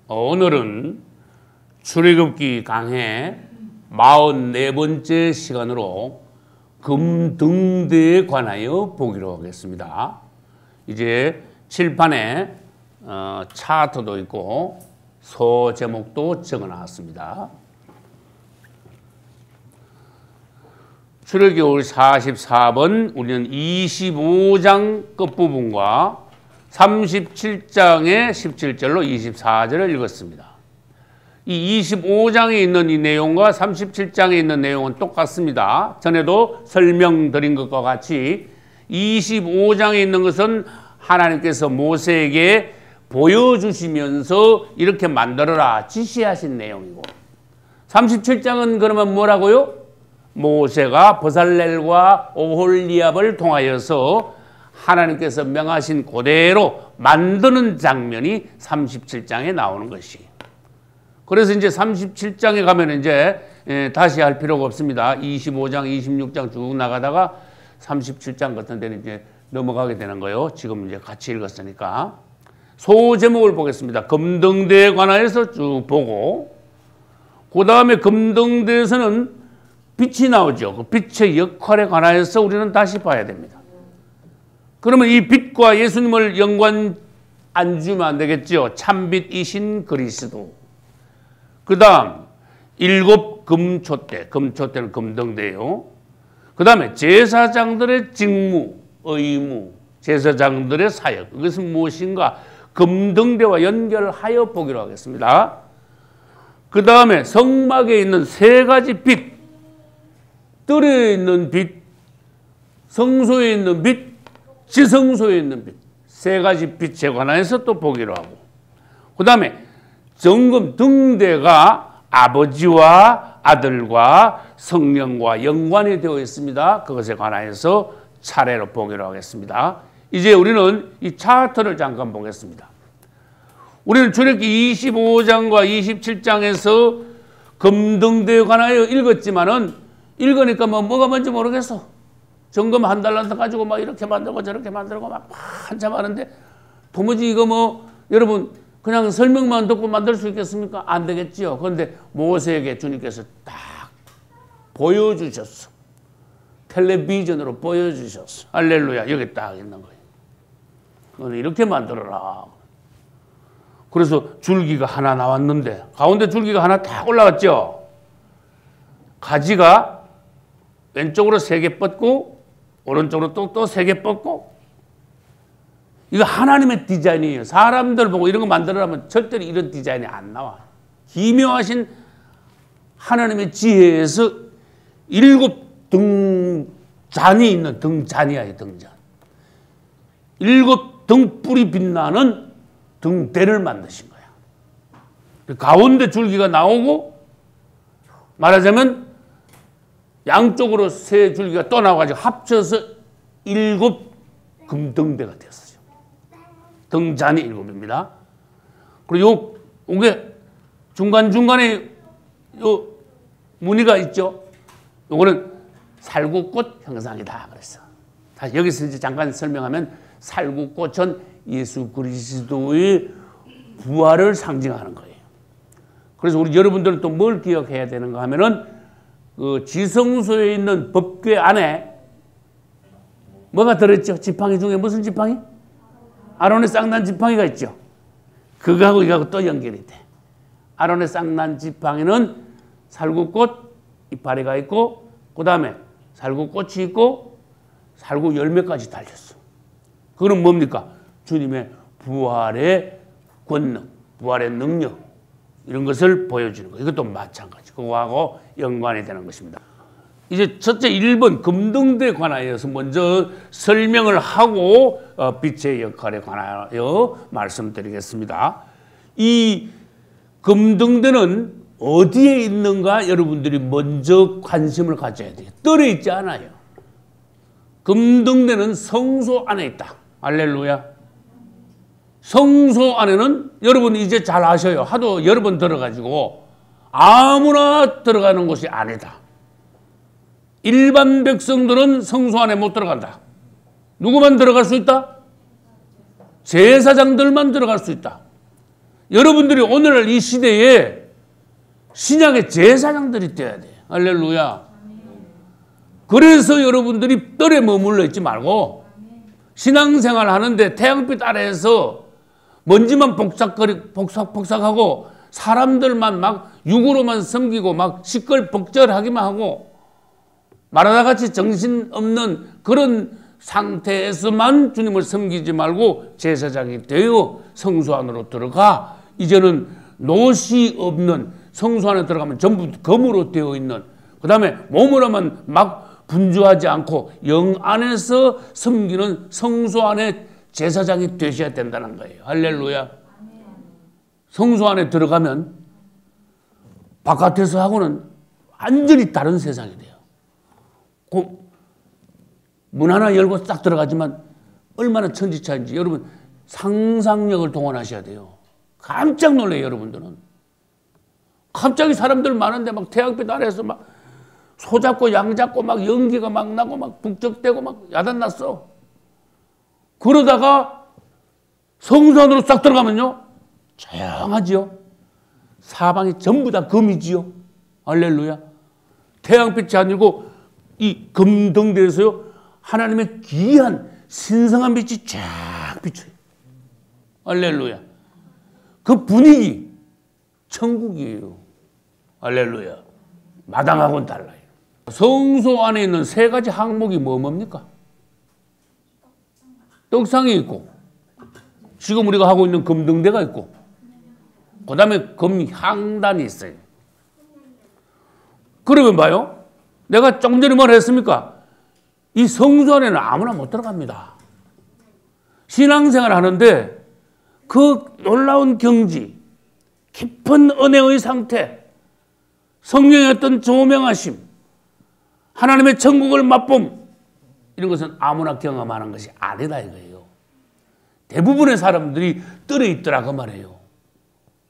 오늘은 출애굽기 강해 44번째 시간으로 금등대에 관하여 보기로 하겠습니다. 이제 칠판에 차트도 있고 소 제목도 적어놨습니다. 출애굽기 44번 우리는 25장 끝부분과 37장의 17절로 24절을 읽었습니다. 이 25장에 있는 이 내용과 37장에 있는 내용은 똑같습니다. 전에도 설명드린 것과 같이 25장에 있는 것은 하나님께서 모세에게 보여주시면서 이렇게 만들어라 지시하신 내용이고, 37장은 그러면 뭐라고요? 모세가 버살렐과 오홀리압을 통하여서 하나님께서 명하신 그대로 만드는 장면이 37장에 나오는 것이. 그래서 이제 37장에 가면 이제 다시 할 필요가 없습니다. 25장, 26장 쭉 나가다가 37장 같은 데는 이제 넘어가게 되는 거예요. 지금 이제 같이 읽었으니까. 소 제목을 보겠습니다. 금등대에 관하여서 쭉 보고, 그 다음에 금등대에서는 빛이 나오죠. 그 빛의 역할에 관하여서 우리는 다시 봐야 됩니다. 그러면 이 빛과 예수님을 연관 안 주면 안 되겠죠. 참빛이신 그리스도. 그 다음 7 금초대, 금초대는 금등대요. 그 다음에 제사장들의 직무, 의무, 제사장들의 사역, 이것은 무엇인가 금등대와 연결하여 보기로 하겠습니다. 그 다음에 성막에 있는 3가지 빛, 뜰에 있는 빛, 성소에 있는 빛, 지성소에 있는 빛, 3가지 빛에 관해서 또 보기로 하고, 그 다음에 정금 등대가 아버지와 아들과 성령과 연관이 되어 있습니다. 그것에 관하여서 차례로 보기로 하겠습니다. 이제 우리는 이 차트를 잠깐 보겠습니다. 우리는 출애굽기 25장과 27장에서 금등대에 관하여 읽었지만은 읽으니까 뭐가 뭔지 모르겠어. 정금 한 달란트 가지고 막 이렇게 만들고 저렇게 만들고 막 한참 하는데 도무지 이거 여러분 그냥 설명만 듣고 만들 수 있겠습니까? 안 되겠지요. 그런데 모세에게 주님께서 딱 보여주셨어. 텔레비전으로 보여주셨어. 할렐루야. 여기 딱 있는 거예요. 너는 이렇게 만들어라. 그래서 줄기가 하나 나왔는데 가운데 줄기가 하나 딱 올라왔죠. 가지가 왼쪽으로 3개 뻗고 오른쪽으로 또 3개 뻗고, 이거 하나님의 디자인이에요. 사람들 보고 이런 거 만들어라면 절대로 이런 디자인이 안 나와. 기묘하신 하나님의 지혜에서 7 등잔이 있는 등잔이야, 등잔. 7 등불이 빛나는 등대를 만드신 거야. 가운데 줄기가 나오고, 말하자면 양쪽으로 3 줄기가 또 나와가지고 합쳐서 7 금등대가 되었어요. 등잔이 7입니다. 그리고 요게 중간중간에 요 무늬가 있죠. 요거는 살구꽃 형상이다 그랬어. 다시 여기서 이제 잠깐 설명하면 살구꽃은 예수 그리스도의 부활을 상징하는 거예요. 그래서 우리 여러분들은 또 뭘 기억해야 되는가 하면은 그 지성소에 있는 법궤 안에 뭐가 들어있죠? 지팡이 중에 무슨 지팡이? 아론의 쌍난 지팡이가 있죠. 그거하고 이거하고 또 연결이 돼. 아론의 쌍난 지팡이는 살구꽃 이파리가 있고, 그 다음에 살구꽃이 있고 살구 열매까지 달렸어. 그거는 뭡니까? 주님의 부활의 권능, 부활의 능력, 이런 것을 보여주는 거예요. 이것도 마찬가지. 그거하고 연관이 되는 것입니다. 이제 첫째 1번 금등대에 관하여서 먼저 설명을 하고 빛의 역할에 관하여 말씀드리겠습니다. 이 금등대는 어디에 있는가 여러분들이 먼저 관심을 가져야 돼요. 뜰에 있지 않아요. 금등대는 성소 안에 있다. 할렐루야. 성소 안에는 여러분 이제 잘 아셔요. 하도 여러 번 들어가지고 아무나 들어가는 곳이 아니다. 일반 백성들은 성소 안에 못 들어간다. 누구만 들어갈 수 있다? 제사장들만 들어갈 수 있다. 여러분들이 오늘날 이 시대에 신약의 제사장들이 돼야 돼요. 할렐루야. 그래서 여러분들이 뜰에 머물러 있지 말고 신앙생활 하는데 태양빛 아래에서 먼지만 복삭복삭하고 사람들만 막 육으로만 섬기고 막 시끌벅적하기만 하고 말하다 같이 정신없는 그런 상태에서만 주님을 섬기지 말고 제사장이 되어 성소 안으로 들어가. 이제는 노시 없는 성소 안에 들어가면 전부 검으로 되어 있는, 그 다음에 몸으로만 막 분주하지 않고 영 안에서 섬기는 성소 안에 제사장이 되셔야 된다는 거예요. 할렐루야. 성소 안에 들어가면 바깥에서 하고는 완전히 다른 세상이 돼요. 문 하나 열고 딱 들어가지만 얼마나 천지차인지 여러분 상상력을 동원하셔야 돼요. 깜짝 놀래요. 여러분들은 갑자기 사람들 많은데 막 태양빛 아래에서 막 소 잡고 양 잡고 막 연기가 막 나고 막 북적대고 막 야단났어. 그러다가 성소 안으로 싹 들어가면요 조용하지요. 사방이 전부 다 검이지요. 할렐루야. 태양빛이 아니고 이 금등대에서요 하나님의 귀한 신성한 빛이 쫙 비쳐요. 할렐루야. 그 분위기 천국이에요. 할렐루야. 마당하고는 달라요. 성소 안에 있는 세 가지 항목이 뭡니까? 떡상이 있고, 지금 우리가 하고 있는 금등대가 있고, 그 다음에 금향단이 있어요. 그러면 봐요. 내가 조금 전에 뭘 했습니까? 이 성소 안에는 아무나 못 들어갑니다. 신앙생활 하는데 그 놀라운 경지, 깊은 은혜의 상태, 성령의 어떤 조명하심, 하나님의 천국을 맛봄, 이런 것은 아무나 경험하는 것이 아니다 이거예요. 대부분의 사람들이 뜰에 있더라 그 말이에요.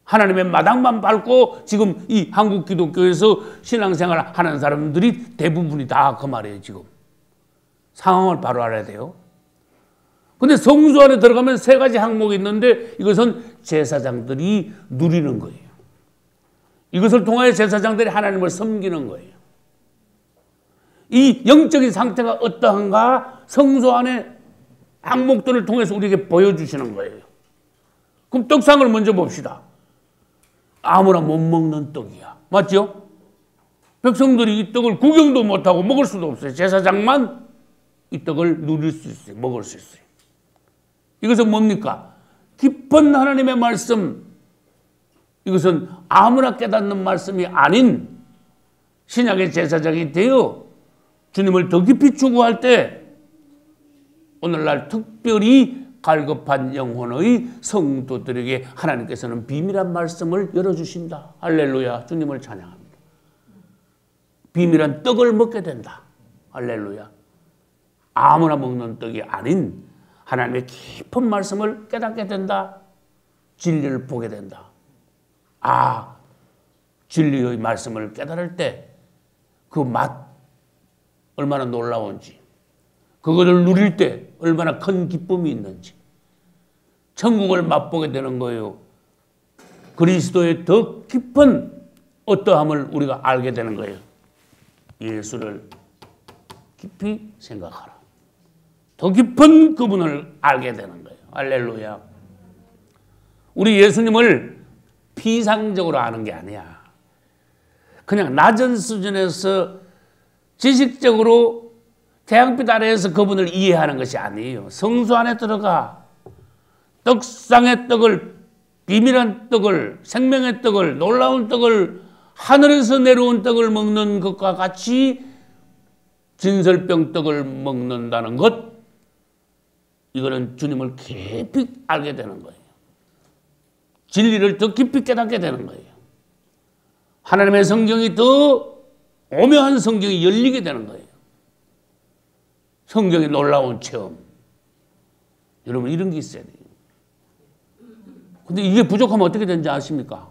하나님의 마당만 밟고 지금 이 한국 기독교에서 신앙생활 하는 사람들이 대부분이 다 그 말이에요. 지금 상황을 바로 알아야 돼요. 근데 성소 안에 들어가면 세 가지 항목이 있는데 이것은 제사장들이 누리는 거예요. 이것을 통하여 제사장들이 하나님을 섬기는 거예요. 이 영적인 상태가 어떠한가 성소 안에 항목들을 통해서 우리에게 보여주시는 거예요. 그럼 떡상을 먼저 봅시다. 아무나 못 먹는 떡이야. 맞죠? 백성들이 이 떡을 구경도 못하고 먹을 수도 없어요. 제사장만 이 떡을 누릴 수 있어요. 먹을 수 있어요. 이것은 뭡니까? 깊은 하나님의 말씀. 이것은 아무나 깨닫는 말씀이 아닌 신약의 제사장이 되어 주님을 더 깊이 추구할 때 오늘날 특별히 갈급한 영혼의 성도들에게 하나님께서는 비밀한 말씀을 열어주신다. 할렐루야. 주님을 찬양합니다. 비밀한 떡을 먹게 된다. 할렐루야. 아무나 먹는 떡이 아닌 하나님의 깊은 말씀을 깨닫게 된다. 진리를 보게 된다. 아, 진리의 말씀을 깨달을 때 그 맛 얼마나 놀라운지, 그것을 누릴 때 얼마나 큰 기쁨이 있는지, 천국을 맛보게 되는 거예요. 그리스도의 더 깊은 어떠함을 우리가 알게 되는 거예요. 예수를 깊이 생각하라. 더 깊은 그분을 알게 되는 거예요. 할렐루야. 우리 예수님을 피상적으로 아는 게 아니야. 그냥 낮은 수준에서 지식적으로 태양빛 아래에서 그분을 이해하는 것이 아니에요. 성소 안에 들어가 떡상의 떡을, 비밀한 떡을, 생명의 떡을, 놀라운 떡을, 하늘에서 내려온 떡을 먹는 것과 같이 진설병 떡을 먹는다는 것, 이거는 주님을 깊이 알게 되는 거예요. 진리를 더 깊이 깨닫게 되는 거예요. 하나님의 성경이 더 오묘한 성경이 열리게 되는 거예요. 성경의 놀라운 체험. 여러분 이런 게 있어야 돼요. 근데 이게 부족하면 어떻게 되는지 아십니까?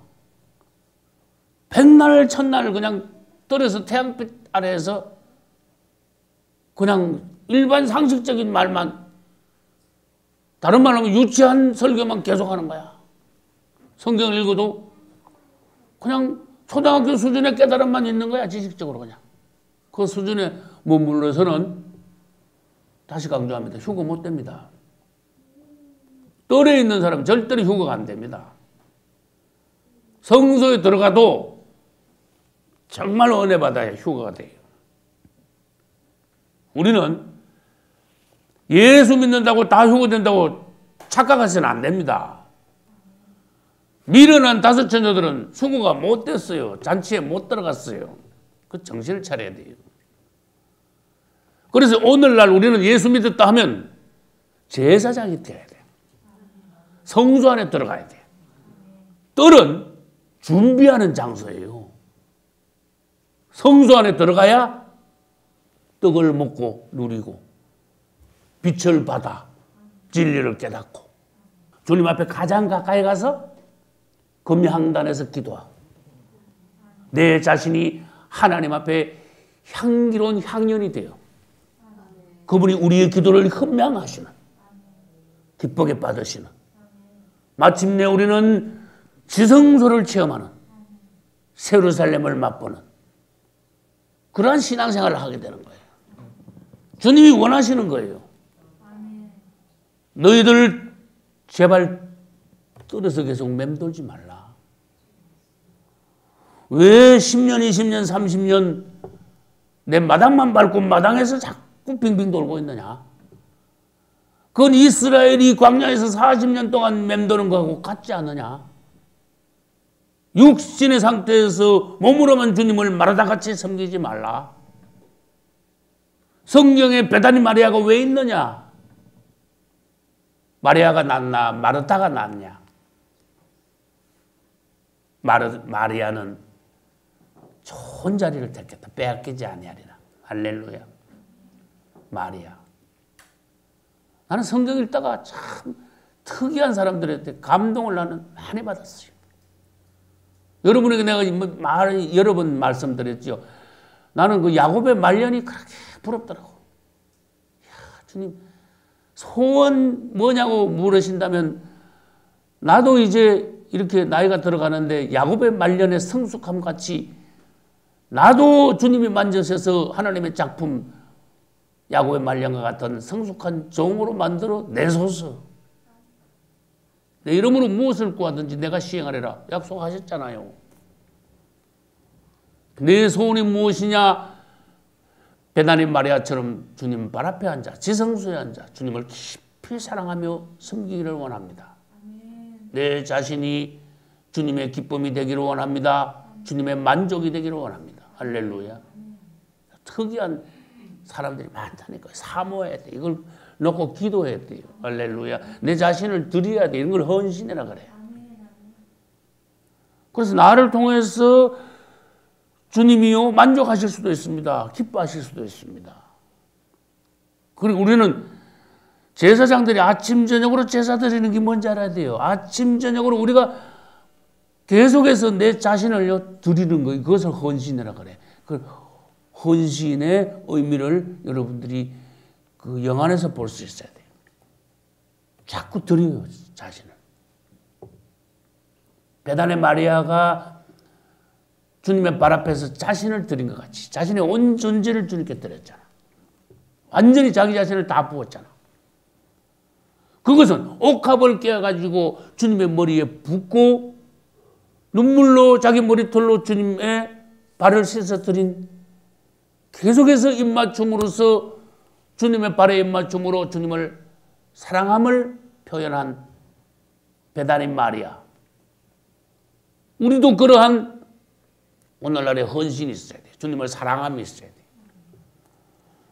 백날 첫날 그냥 떨어서 태양빛 아래에서 그냥 일반 상식적인 말만, 다른 말로 하면 유치한 설교만 계속하는 거야. 성경을 읽어도 그냥 초등학교 수준의 깨달음만 있는 거야. 지식적으로 그냥. 그 수준에 머물러서는 다시 강조합니다. 휴거 못 됩니다. 뜰에 있는 사람은 절대로 휴거가 안 됩니다. 성소에 들어가도 정말 은혜 받아야 휴거가 돼요. 우리는 예수 믿는다고 다 휴거된다고 착각하시면 안 됩니다. 미련한 다섯 처녀들은 휴거가 못 됐어요. 잔치에 못 들어갔어요. 그 정신을 차려야 돼요. 그래서 오늘날 우리는 예수 믿었다 하면 제사장이 되어야 돼요. 성소 안에 들어가야 돼요. 뜰은 준비하는 장소예요. 성소 안에 들어가야 떡을 먹고 누리고 빛을 받아 진리를 깨닫고 주님 앞에 가장 가까이 가서 금향단에서 기도하고 내 자신이 하나님 앞에 향기로운 향연이 되어 그분이 우리의 기도를 흠양하시는 기쁘게 받으시는 마침내 우리는 지성소를 체험하는 예루살렘을 맛보는 그러한 신앙생활을 하게 되는 거예요. 주님이 원하시는 거예요. 너희들 제발 뜰에서 계속 맴돌지 말라. 왜 10년, 20년, 30년 내 마당만 밟고 마당에서 자꾸 빙빙 돌고 있느냐? 그건 이스라엘이 광야에서 40년 동안 맴도는 거하고 같지 않느냐? 육신의 상태에서 몸으로만 주님을 마르다같이 섬기지 말라. 성경에 베다니 마리아가 왜 있느냐? 마리아가 낫나 마르다가 낫냐? 마리아는 좋은 자리를 택했다. 빼앗기지 아니하리라. 할렐루야. 마리아. 나는 성경 읽다가 참 특이한 사람들한테 감동을 나는 많이 받았어요. 여러분에게 내가 여러 번 말씀드렸죠. 나는 그 야곱의 말년이 그렇게 부럽더라고. 야, 주님 소원 뭐냐고 물으신다면 나도 이제 이렇게 나이가 들어가는데 야곱의 말년의 성숙함 같이 나도 주님이 만드셔서 하나님의 작품 야곱의 말년과 같은 성숙한 종으로 만들어 내소서. 내 이름으로 무엇을 구하든지 내가 시행하리라 약속하셨잖아요. 내 소원이 무엇이냐? 베다니 마리아처럼 주님 발 앞에 앉아 지성소에 앉아 주님을 깊이 사랑하며 섬기기를 원합니다. 내 자신이 주님의 기쁨이 되기를 원합니다. 주님의 만족이 되기를 원합니다. 할렐루야. 특이한 사람들이 많다니까요. 사모해야 돼. 이걸 놓고 기도해야 돼요. 할렐루야. 내 자신을 드려야 돼. 이런 걸 헌신해라 그래요. 그래서 나를 통해서 주님이요 만족하실 수도 있습니다. 기뻐하실 수도 있습니다. 그리고 우리는 제사장들이 아침 저녁으로 제사 드리는 게 뭔지 알아야 돼요. 아침 저녁으로 우리가 계속해서 내 자신을 드리는 거예요. 그것을 헌신이라 그래. 그 헌신의 의미를 여러분들이 그 영안에서 볼 수 있어야 돼요. 자꾸 드려요, 자신을. 베다니 마리아가 주님의 발 앞에서 자신을 드린 것 같이 자신의 온 존재를 주님께 드렸잖아. 완전히 자기 자신을 다 부었잖아. 그것은 옥합을 깨어가지고 주님의 머리에 붓고 눈물로 자기 머리털로 주님의 발을 씻어 드린 계속해서 입맞춤으로써 주님의 발에 입맞춤으로 주님을 사랑함을 표현한 베다니 마리아. 우리도 그러한 오늘날의 헌신이 있어야 돼. 주님을 사랑함이 있어야 돼.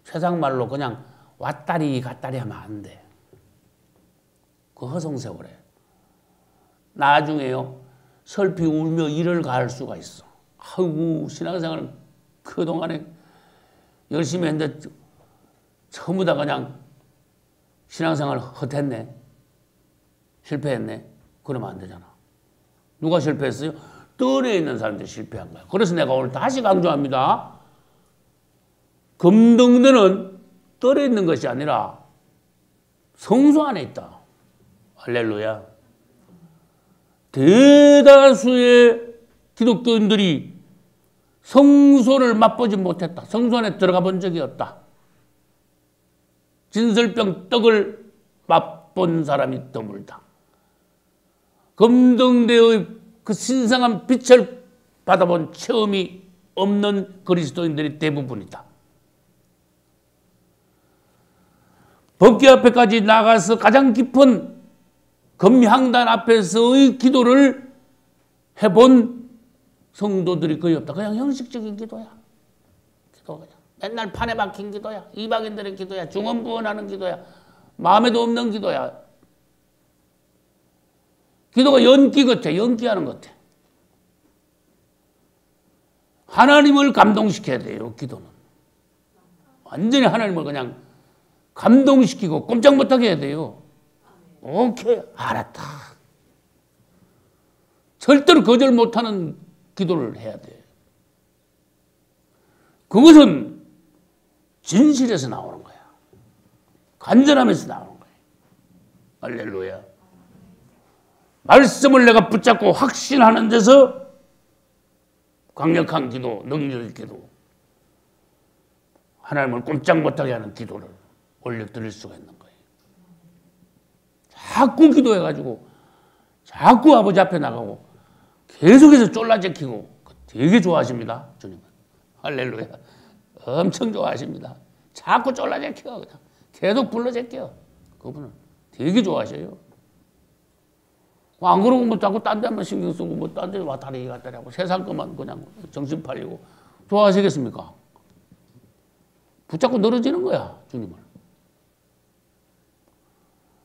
세상 말로 그냥 왔다리 갔다리 하면 안 돼. 그 허송세월에. 나중에요. 슬피 울며 일을 가할 수가 있어. 아이고 신앙생활은 그동안에 열심히 했는데 전부 다 그냥 신앙생활 헛했네. 실패했네. 그러면 안 되잖아. 누가 실패했어요? 뜰에 있는 사람들이 실패한 거야. 그래서 내가 오늘 다시 강조합니다. 금등대는 뜰에 있는 것이 아니라 성소 안에 있다. 할렐루야. 대다수의 기독교인들이 성소를 맛보지 못했다. 성소 안에 들어가 본 적이 없다. 진설병 떡을 맛본 사람이 드물다. 금등대의 그 신성한 빛을 받아본 체험이 없는 그리스도인들이 대부분이다. 법궤 앞에까지 나가서 가장 깊은 금향단 앞에서의 기도를 해본 성도들이 거의 없다. 그냥 형식적인 기도야. 기도가 그냥 맨날 판에 박힌 기도야. 이방인들의 기도야. 중언부언하는 기도야. 마음에도 없는 기도야. 기도가 연기 같아. 연기하는 것 같아. 하나님을 감동시켜야 돼요. 기도는. 완전히 하나님을 그냥 감동시키고 꼼짝 못하게 해야 돼요. 오케이, 알았다. 절대로 거절 못하는 기도를 해야 돼. 그것은 진실에서 나오는 거야. 간절함에서 나오는 거야. 할렐루야. 말씀을 내가 붙잡고 확신하는 데서 강력한 기도, 능력의 기도, 하나님을 꼼짝 못하게 하는 기도를 올려드릴 수가 있는 거예요. 자꾸 기도해가지고 자꾸 아버지 앞에 나가고 계속해서 쫄라제키고 되게 좋아하십니다. 주님은. 할렐루야. 엄청 좋아하십니다. 자꾸 쫄라제켜. 그냥 계속 불러제껴. 그분은 되게 좋아하셔요. 안 그러고 뭐 자꾸 딴 데만 신경 쓰고 뭐 딴 데 왔다리 갔다리 하고 세상 것만 그냥 정신 팔리고 좋아하시겠습니까? 붙잡고 늘어지는 거야. 주님을.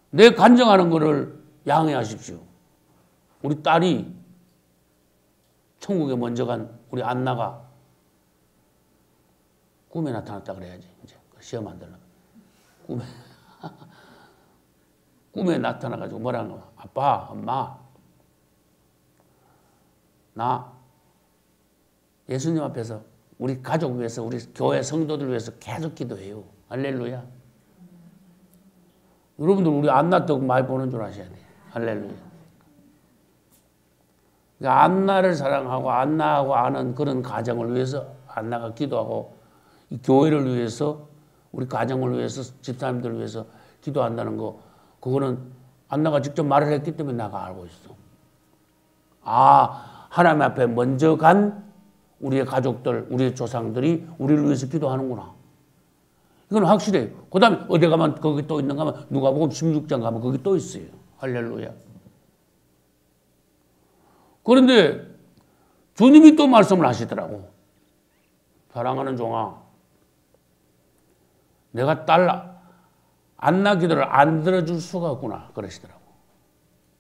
내 간증하는 거를 양해하십시오. 우리 딸이 천국에 먼저 간 우리 안나가 꿈에 나타났다 그래야지. 이제 시험 안 되려면. 꿈에 나타나가지고 뭐라는 거야. 아빠, 엄마, 나 예수님 앞에서 우리 가족 위해서, 우리 교회 성도들 위해서 계속 기도해요. 할렐루야. 여러분들 우리 안나 떡 많이 보는 줄 아셔야 돼요. 할렐루야. 그러니까 안나를 사랑하고 안나하고 아는 그런 가정을 위해서 안나가 기도하고 이 교회를 위해서 우리 가정을 위해서 집사님들을 위해서 기도한다는 거 그거는 안나가 직접 말을 했기 때문에 내가 알고 있어. 아, 하나님 앞에 먼저 간 우리의 가족들, 우리의 조상들이 우리를 위해서 기도하는구나. 이건 확실해요. 그 다음에 어디 가면 거기 또 있는가 하면 누가복음 16장 가면 거기 또 있어요. 할렐루야. 그런데 주님이 또 말씀을 하시더라고. 사랑하는 종아, 내가 딸 안나 기도를 안 들어줄 수가 없구나 그러시더라고.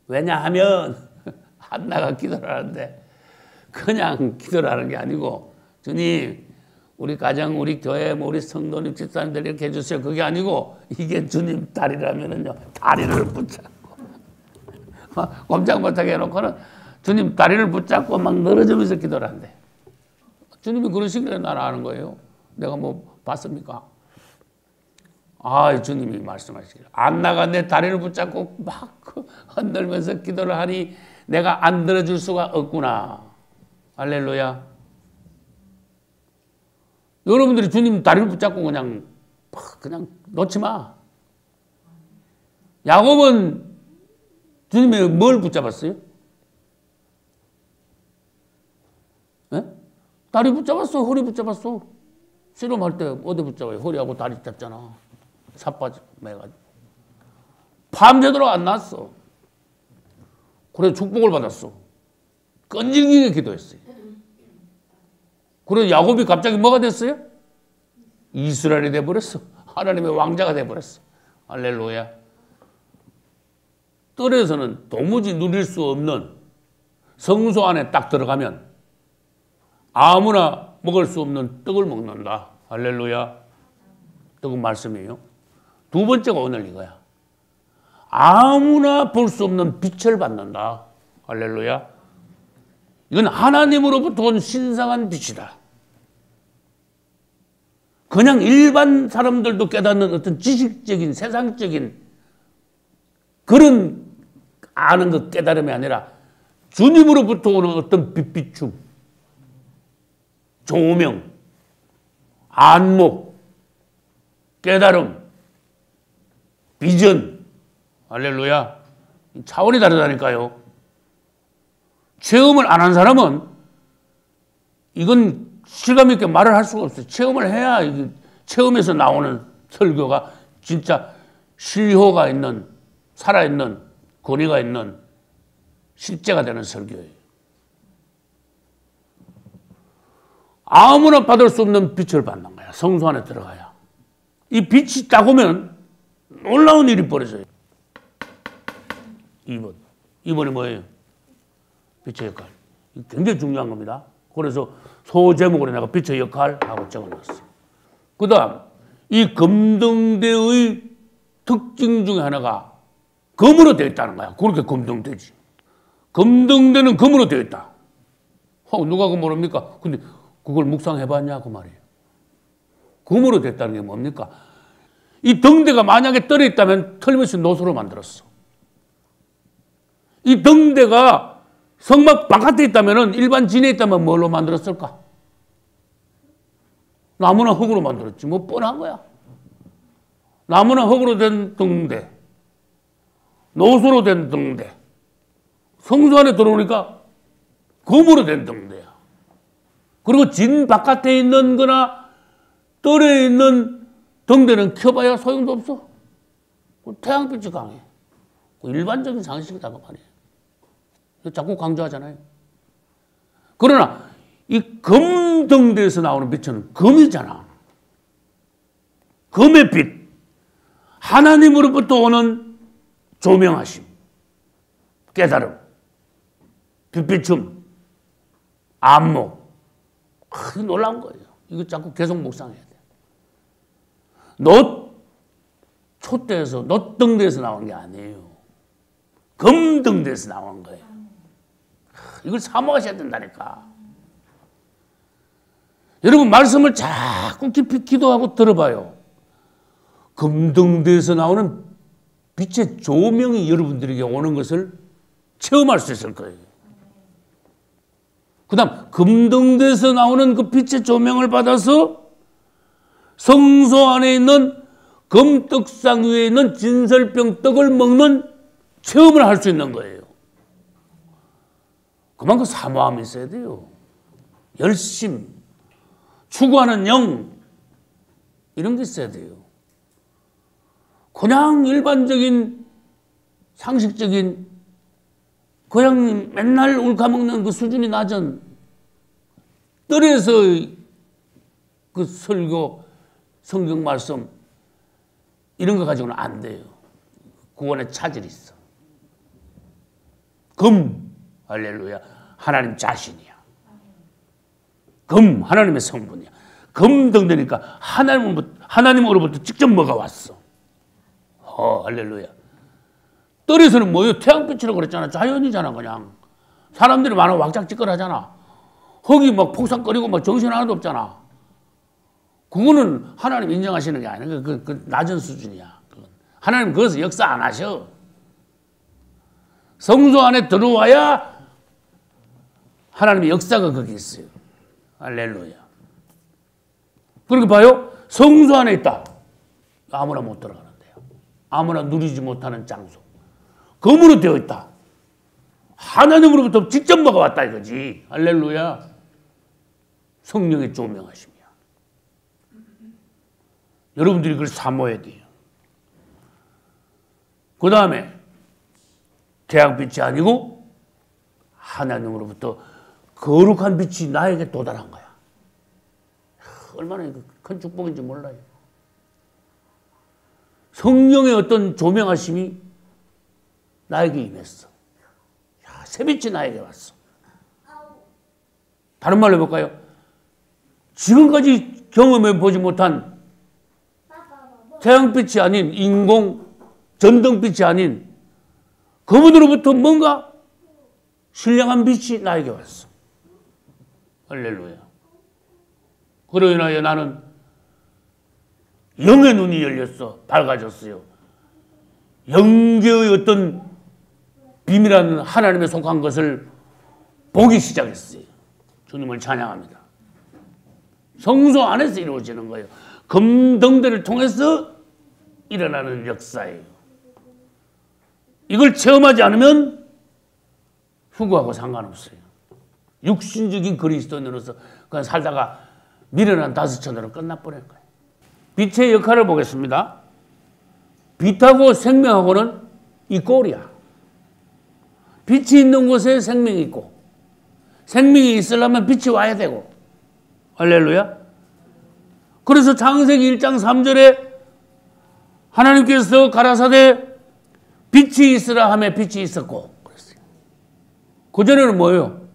왜냐하면 안나가 기도를 하는데 그냥 기도를 하는 게 아니고 주님 우리 가정 우리 교회 우리 성도님 집사님들 이렇게 해주세요. 그게 아니고 이게 주님 딸이라면은요 다리를 붙잡고 꼼짝 못하게 해놓고는 주님 다리를 붙잡고 막 늘어지면서 기도를 한대. 주님이 그러시길래 나는 아는 거예요. 내가 뭐 봤습니까? 아, 주님이 말씀하시길. 안나가 내 다리를 붙잡고 막 흔들면서 기도를 하니 내가 안 들어줄 수가 없구나. 할렐루야. 여러분들이 주님 다리를 붙잡고 그냥 놓지 마. 야곱은 주님이 뭘 붙잡았어요? 네? 다리 붙잡았어. 허리 붙잡았어. 씨름할 때 어디 붙잡아요? 허리하고 다리 잡잖아. 삿바지 매가지고 밤새도록 안 났어. 그래서 축복을 받았어. 끈질기게 기도했어요. 그래서 야곱이 갑자기 뭐가 됐어요? 이스라엘이 돼버렸어. 하나님의 왕자가 돼버렸어. 할렐루야. 뜰에서는 도무지 누릴 수 없는 성소 안에 딱 들어가면 아무나 먹을 수 없는 떡을 먹는다. 할렐루야. 떡은 말씀이에요. 두 번째가 오늘 이거야. 아무나 볼 수 없는 빛을 받는다. 할렐루야. 이건 하나님으로부터 온 신성한 빛이다. 그냥 일반 사람들도 깨닫는 어떤 지식적인 세상적인 그런 아는 것 깨달음이 아니라 주님으로부터 오는 어떤 빛비춤, 조명, 안목, 깨달음, 비전, 할렐루야. 차원이 다르다니까요. 체험을 안 한 사람은 이건 실감 있게 말을 할 수가 없어요. 체험을 해야 체험에서 나오는 설교가 진짜 실효가 있는, 살아있는, 권위가 있는 실제가 되는 설교예요. 아무나 받을 수 없는 빛을 받는 거야. 성소 안에 들어가야. 이 빛이 딱 오면 놀라운 일이 벌어져요. 2번. 2번이 뭐예요? 빛의 역할. 굉장히 중요한 겁니다. 그래서 소제목으로 내가 빛의 역할하고 적어놨어요. 그 다음, 이 금등대의 특징 중에 하나가 금으로 되어 있다는 거야. 그렇게 금등대지. 금등대는 금으로 되어 있다. 누가 그 모릅니까? 근데 그걸 묵상해봤냐? 그 말이에요. 금으로 됐다는 게 뭡니까? 이 등대가 만약에 떨어 있다면 틀림없이 노소로 만들었어. 이 등대가 성막 바깥에 있다면 일반 진에 있다면 뭘로 만들었을까? 나무나 흙으로 만들었지. 뭐 뻔한 거야. 나무나 흙으로 된 등대, 노소로 된 등대, 성소 안에 들어오니까 금으로 된 등대야. 그리고 진 바깥에 있는 거나 떨어 있는 등대는 켜봐야 소용도 없어. 태양빛이 강해. 일반적인 상식이다 그 말이에요. 자꾸 강조하잖아요. 그러나 이 금등대에서 나오는 빛은 금이잖아. 금의 빛. 하나님으로부터 오는 조명하심, 깨달음, 빛비춤, 안목. 놀라운 거예요. 이거 자꾸 계속 묵상해야 돼. 촛대에서, 놋등대에서 나온 게 아니에요. 금등대에서 나온 거예요. 이걸 사모하셔야 된다니까. 여러분 말씀을 자꾸 깊이 기도하고 들어봐요. 금등대에서 나오는 빛의 조명이 여러분들에게 오는 것을 체험할 수 있을 거예요. 그 다음 금등대에서 나오는 그 빛의 조명을 받아서 성소 안에 있는 금떡상 위에 있는 진설병 떡을 먹는 체험을 할 수 있는 거예요. 그만큼 사모함이 있어야 돼요. 열심, 추구하는 영, 이런 게 있어야 돼요. 그냥 일반적인 상식적인 그냥 맨날 울카먹는 그 수준이 낮은 뜰에서 그 설교, 성경 말씀 이런 거 가지고는 안 돼요. 구원의 차질이 있어. 금, 할렐루야, 하나님 자신이야. 금, 하나님의 성분이야. 금등대니까 하나님으로부터 직접 뭐가 왔어. 할렐루야. 뜰에서는 뭐예요? 태양빛이라고 그랬잖아. 자연이잖아, 그냥. 사람들이 많아 왁작지껄하잖아. 흙이 막 폭삭거리고 막 정신 하나도 없잖아. 그거는 하나님 인정하시는 게 아니야. 그 낮은 수준이야. 하나님 그것을 역사 안 하셔. 성소 안에 들어와야 하나님의 역사가 거기 있어요. 할렐루야. 그렇게 봐요. 성소 안에 있다. 아무나 못 들어가는데요. 아무나 누리지 못하는 장소. 금으로 되어 있다. 하나님으로부터 직접 먹어왔다 이거지. 할렐루야. 성령의 조명하심이야. 여러분들이 그걸 사모해야 돼요. 그 다음에 태양빛이 아니고 하나님으로부터 거룩한 빛이 나에게 도달한 거야. 얼마나 큰 축복인지 몰라요. 성령의 어떤 조명하심이 나에게 임했어. 새빛이 나에게 왔어. 다른 말로 해볼까요? 지금까지 경험해 보지 못한 태양빛이 아닌 인공 전등빛이 아닌 그분으로부터 뭔가 신령한 빛이 나에게 왔어. 할렐루야. 그로 인하여 나는 영의 눈이 열렸어. 밝아졌어요. 영계의 어떤 비밀한 하나님의 속한 것을 보기 시작했어요. 주님을 찬양합니다. 성소 안에서 이루어지는 거예요. 금등대를 통해서 일어나는 역사예요. 이걸 체험하지 않으면 후구하고 상관없어요. 육신적인 그리스도인으로서 그냥 살다가 미련한 다섯천으로 끝나버린 거예요. 빛의 역할을 보겠습니다. 빛하고 생명하고는 이 꼴이야. 빛이 있는 곳에 생명이 있고 생명이 있으려면 빛이 와야 되고 할렐루야. 그래서 창세기 1장 3절에 하나님께서 가라사대 빛이 있으라 하며 빛이 있었고 그랬어요. 그전에는 뭐예요?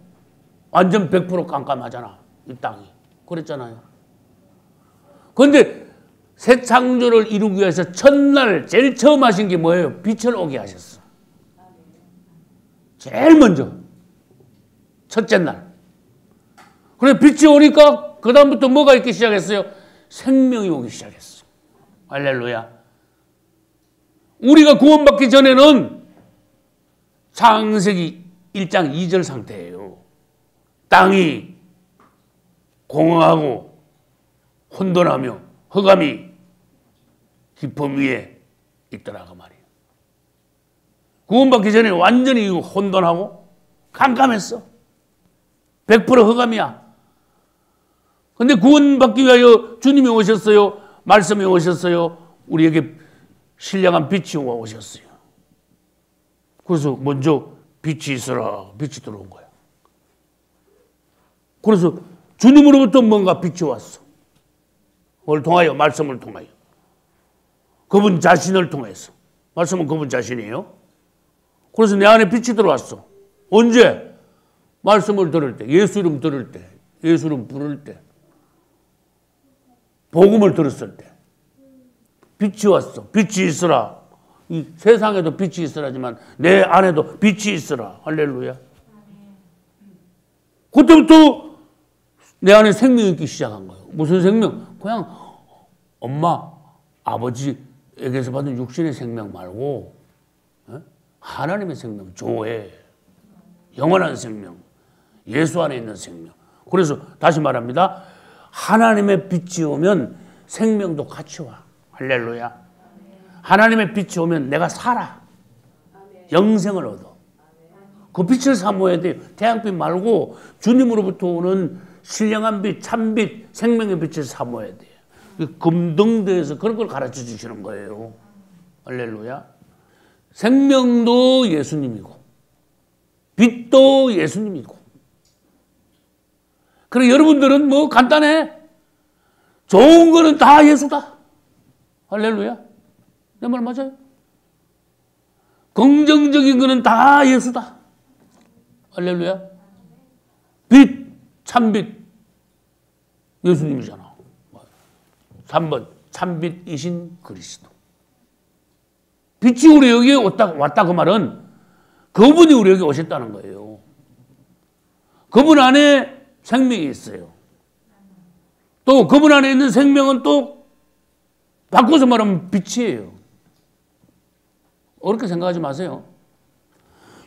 완전 100% 깜깜하잖아. 이 땅이. 그랬잖아요. 그런데 새 창조를 이루기 위해서 첫날 제일 처음 하신 게 뭐예요? 빛을 오게 하셨어. 제일 먼저. 첫째 날. 그래서 빛이 오니까 그 다음부터 뭐가 있기 시작했어요? 생명이 오기 시작했어. 할렐루야. 우리가 구원받기 전에는 창세기 1장 2절 상태예요. 땅이 공허하고 혼돈하며 흑암이 깊음 위에 있더라 그 말이에요. 구원받기 전에 완전히 혼돈하고 깜깜했어. 100% 흑암이야. 근데 구원받기 위하여 주님이 오셨어요. 말씀이 오셨어요. 우리에게 신령한 빛이 오셨어요. 그래서 먼저 빛이 있어라. 빛이 들어온 거야. 그래서 주님으로부터 뭔가 빛이 왔어. 뭘 통하여? 말씀을 통하여. 그분 자신을 통해서. 말씀은 그분 자신이에요. 그래서 내 안에 빛이 들어왔어. 언제? 말씀을 들을 때, 예수 이름 들을 때, 예수 이름 부를 때, 복음을 들었을 때 빛이 왔어. 빛이 있으라. 이 세상에도 빛이 있으라지만 내 안에도 빛이 있으라. 할렐루야. 그때부터 내 안에 생명이 있기 시작한 거예요. 무슨 생명? 그냥 엄마, 아버지에게서 받은 육신의 생명 말고 하나님의 생명, 조회, 영원한 생명, 예수 안에 있는 생명. 그래서 다시 말합니다. 하나님의 빛이 오면 생명도 같이 와. 할렐루야. 하나님의 빛이 오면 내가 살아. 영생을 얻어. 그 빛을 사모해야 돼요. 태양빛 말고 주님으로부터 오는 신령한 빛, 참빛, 생명의 빛을 사모해야 돼요. 금등대에서 그런 걸 가르쳐 주시는 거예요. 할렐루야. 생명도 예수님이고 빛도 예수님이고. 그리고 여러분들은 뭐 간단해. 좋은 거는 다 예수다. 할렐루야. 내 말 맞아요? 긍정적인 거는 다 예수다. 할렐루야. 빛, 참빛 예수님이잖아. 3번 참빛이신 그리스도. 빛이 우리 여기에 왔다 그 말은 그분이 우리 여기 오셨다는 거예요. 그분 안에 생명이 있어요. 또 그분 안에 있는 생명은 또 바꿔서 말하면 빛이에요. 어렵게 생각하지 마세요.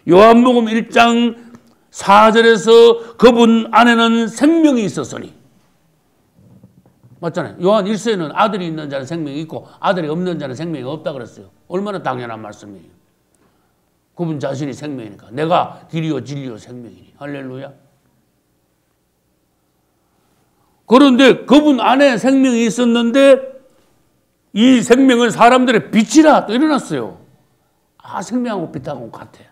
요한복음 1장 4절에서 그분 안에는 생명이 있었으니. 맞잖아요. 요한 1서에는 아들이 있는 자는 생명이 있고 아들이 없는 자는 생명이 없다 그랬어요. 얼마나 당연한 말씀이에요. 그분 자신이 생명이니까. 내가 길이요 진리요 생명이니. 할렐루야. 그런데 그분 안에 생명이 있었는데 이 생명은 사람들의 빛이라 또 일어났어요. 아, 생명하고 빛하고 같아요.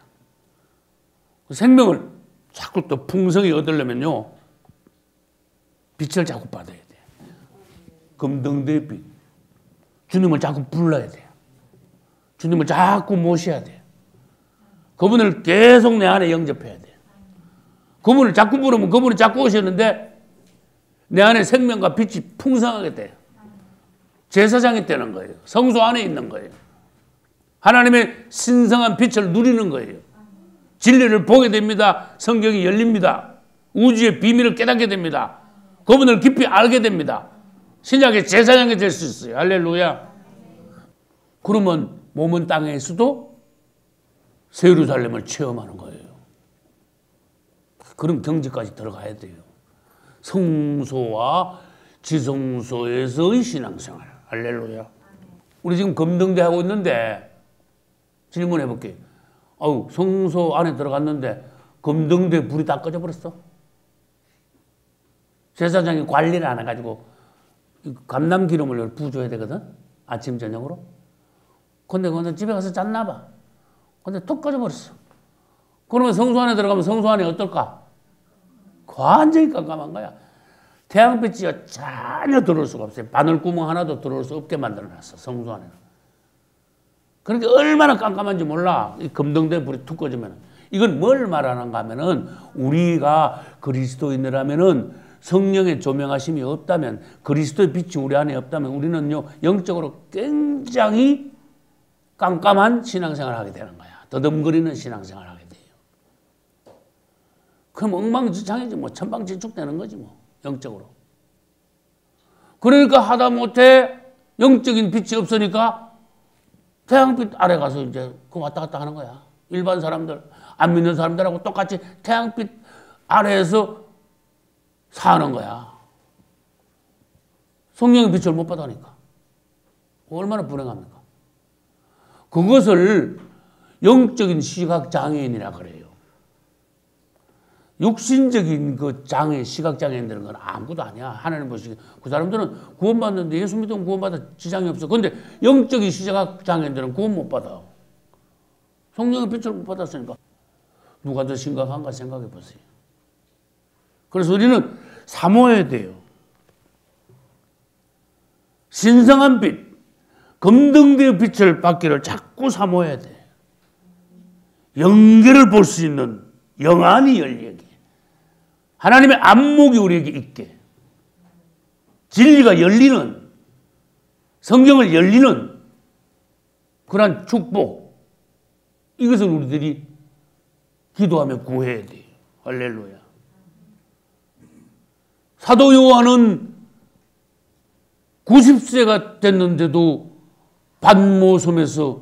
생명을 자꾸 또 풍성히 얻으려면요. 빛을 자꾸 받아야 돼요. 금등대의 빛. 주님을 자꾸 불러야 돼요. 주님을 자꾸 모셔야 돼요. 그분을 계속 내 안에 영접해야 돼요. 그분을 자꾸 부르면 그분이 자꾸 오셨는데 내 안에 생명과 빛이 풍성하게 돼요. 제사장이 되는 거예요. 성소 안에 있는 거예요. 하나님의 신성한 빛을 누리는 거예요. 진리를 보게 됩니다. 성경이 열립니다. 우주의 비밀을 깨닫게 됩니다. 그분을 깊이 알게 됩니다. 신약의 제사장이 될 수 있어요. 할렐루야. 그러면 몸은 땅에서도 새 예루살렘을 체험하는 거예요. 그런 경지까지 들어가야 돼요. 성소와 지성소에서의 신앙생활. 할렐루야. 우리 지금 검등대 하고 있는데 질문해 볼게요. 성소 안에 들어갔는데 검등대 불이 다 꺼져버렸어. 제사장이 관리를 안 해가지고 감람기름을 부어줘야 되거든. 아침 저녁으로. 근데 그건 집에 가서 잤나 봐. 근데 톡 꺼져버렸어. 그러면 성소 안에 들어가면 성소 안에 어떨까? 완전히 깜깜한 거야. 태양빛이 전혀 들어올 수가 없어요. 바늘구멍 하나도 들어올 수 없게 만들어놨어. 성소 안에는. 그러니까 얼마나 깜깜한지 몰라. 이 검등대 불이 툭 꺼지면. 이건 뭘 말하는가 하면은 우리가 그리스도인이라면은 성령의 조명하심이 없다면, 그리스도의 빛이 우리 안에 없다면 우리는요 영적으로 굉장히 깜깜한 신앙생활을 하게 되는 거야. 더듬거리는 신앙생활을 하게 돼요. 그럼 엉망진창이지 뭐. 천방지축되는 거지 뭐. 영적으로. 그러니까 하다못해 영적인 빛이 없으니까 태양빛 아래 가서 이제 그 왔다 갔다 하는 거야. 일반 사람들, 안 믿는 사람들하고 똑같이 태양빛 아래에서 사는 거야. 성령의 빛을 못 받으니까. 얼마나 불행합니까? 그것을 영적인 시각장애인이라 그래요. 육신적인 그 장애, 시각장애인들은 건 아무것도 아니야. 하나님 보시기에. 그 사람들은 구원받는데 예수 믿으면 구원받아 지장이 없어. 그런데 영적인 시각장애인들은 구원 못 받아. 성령의 빛을 못 받았으니까. 누가 더 심각한가 생각해 보세요. 그래서 우리는 사모해야 돼요. 신성한 빛, 검등대의 빛을 받기를 자꾸 사모해야 돼. 영계를 볼 수 있는 영안이 열리게. 하나님의 안목이 우리에게 있게. 진리가 열리는, 성경을 열리는 그러한 축복. 이것을 우리들이 기도하며 구해야 돼요. 할렐루야. 사도 요한은 90세가 됐는데도 반모섬에서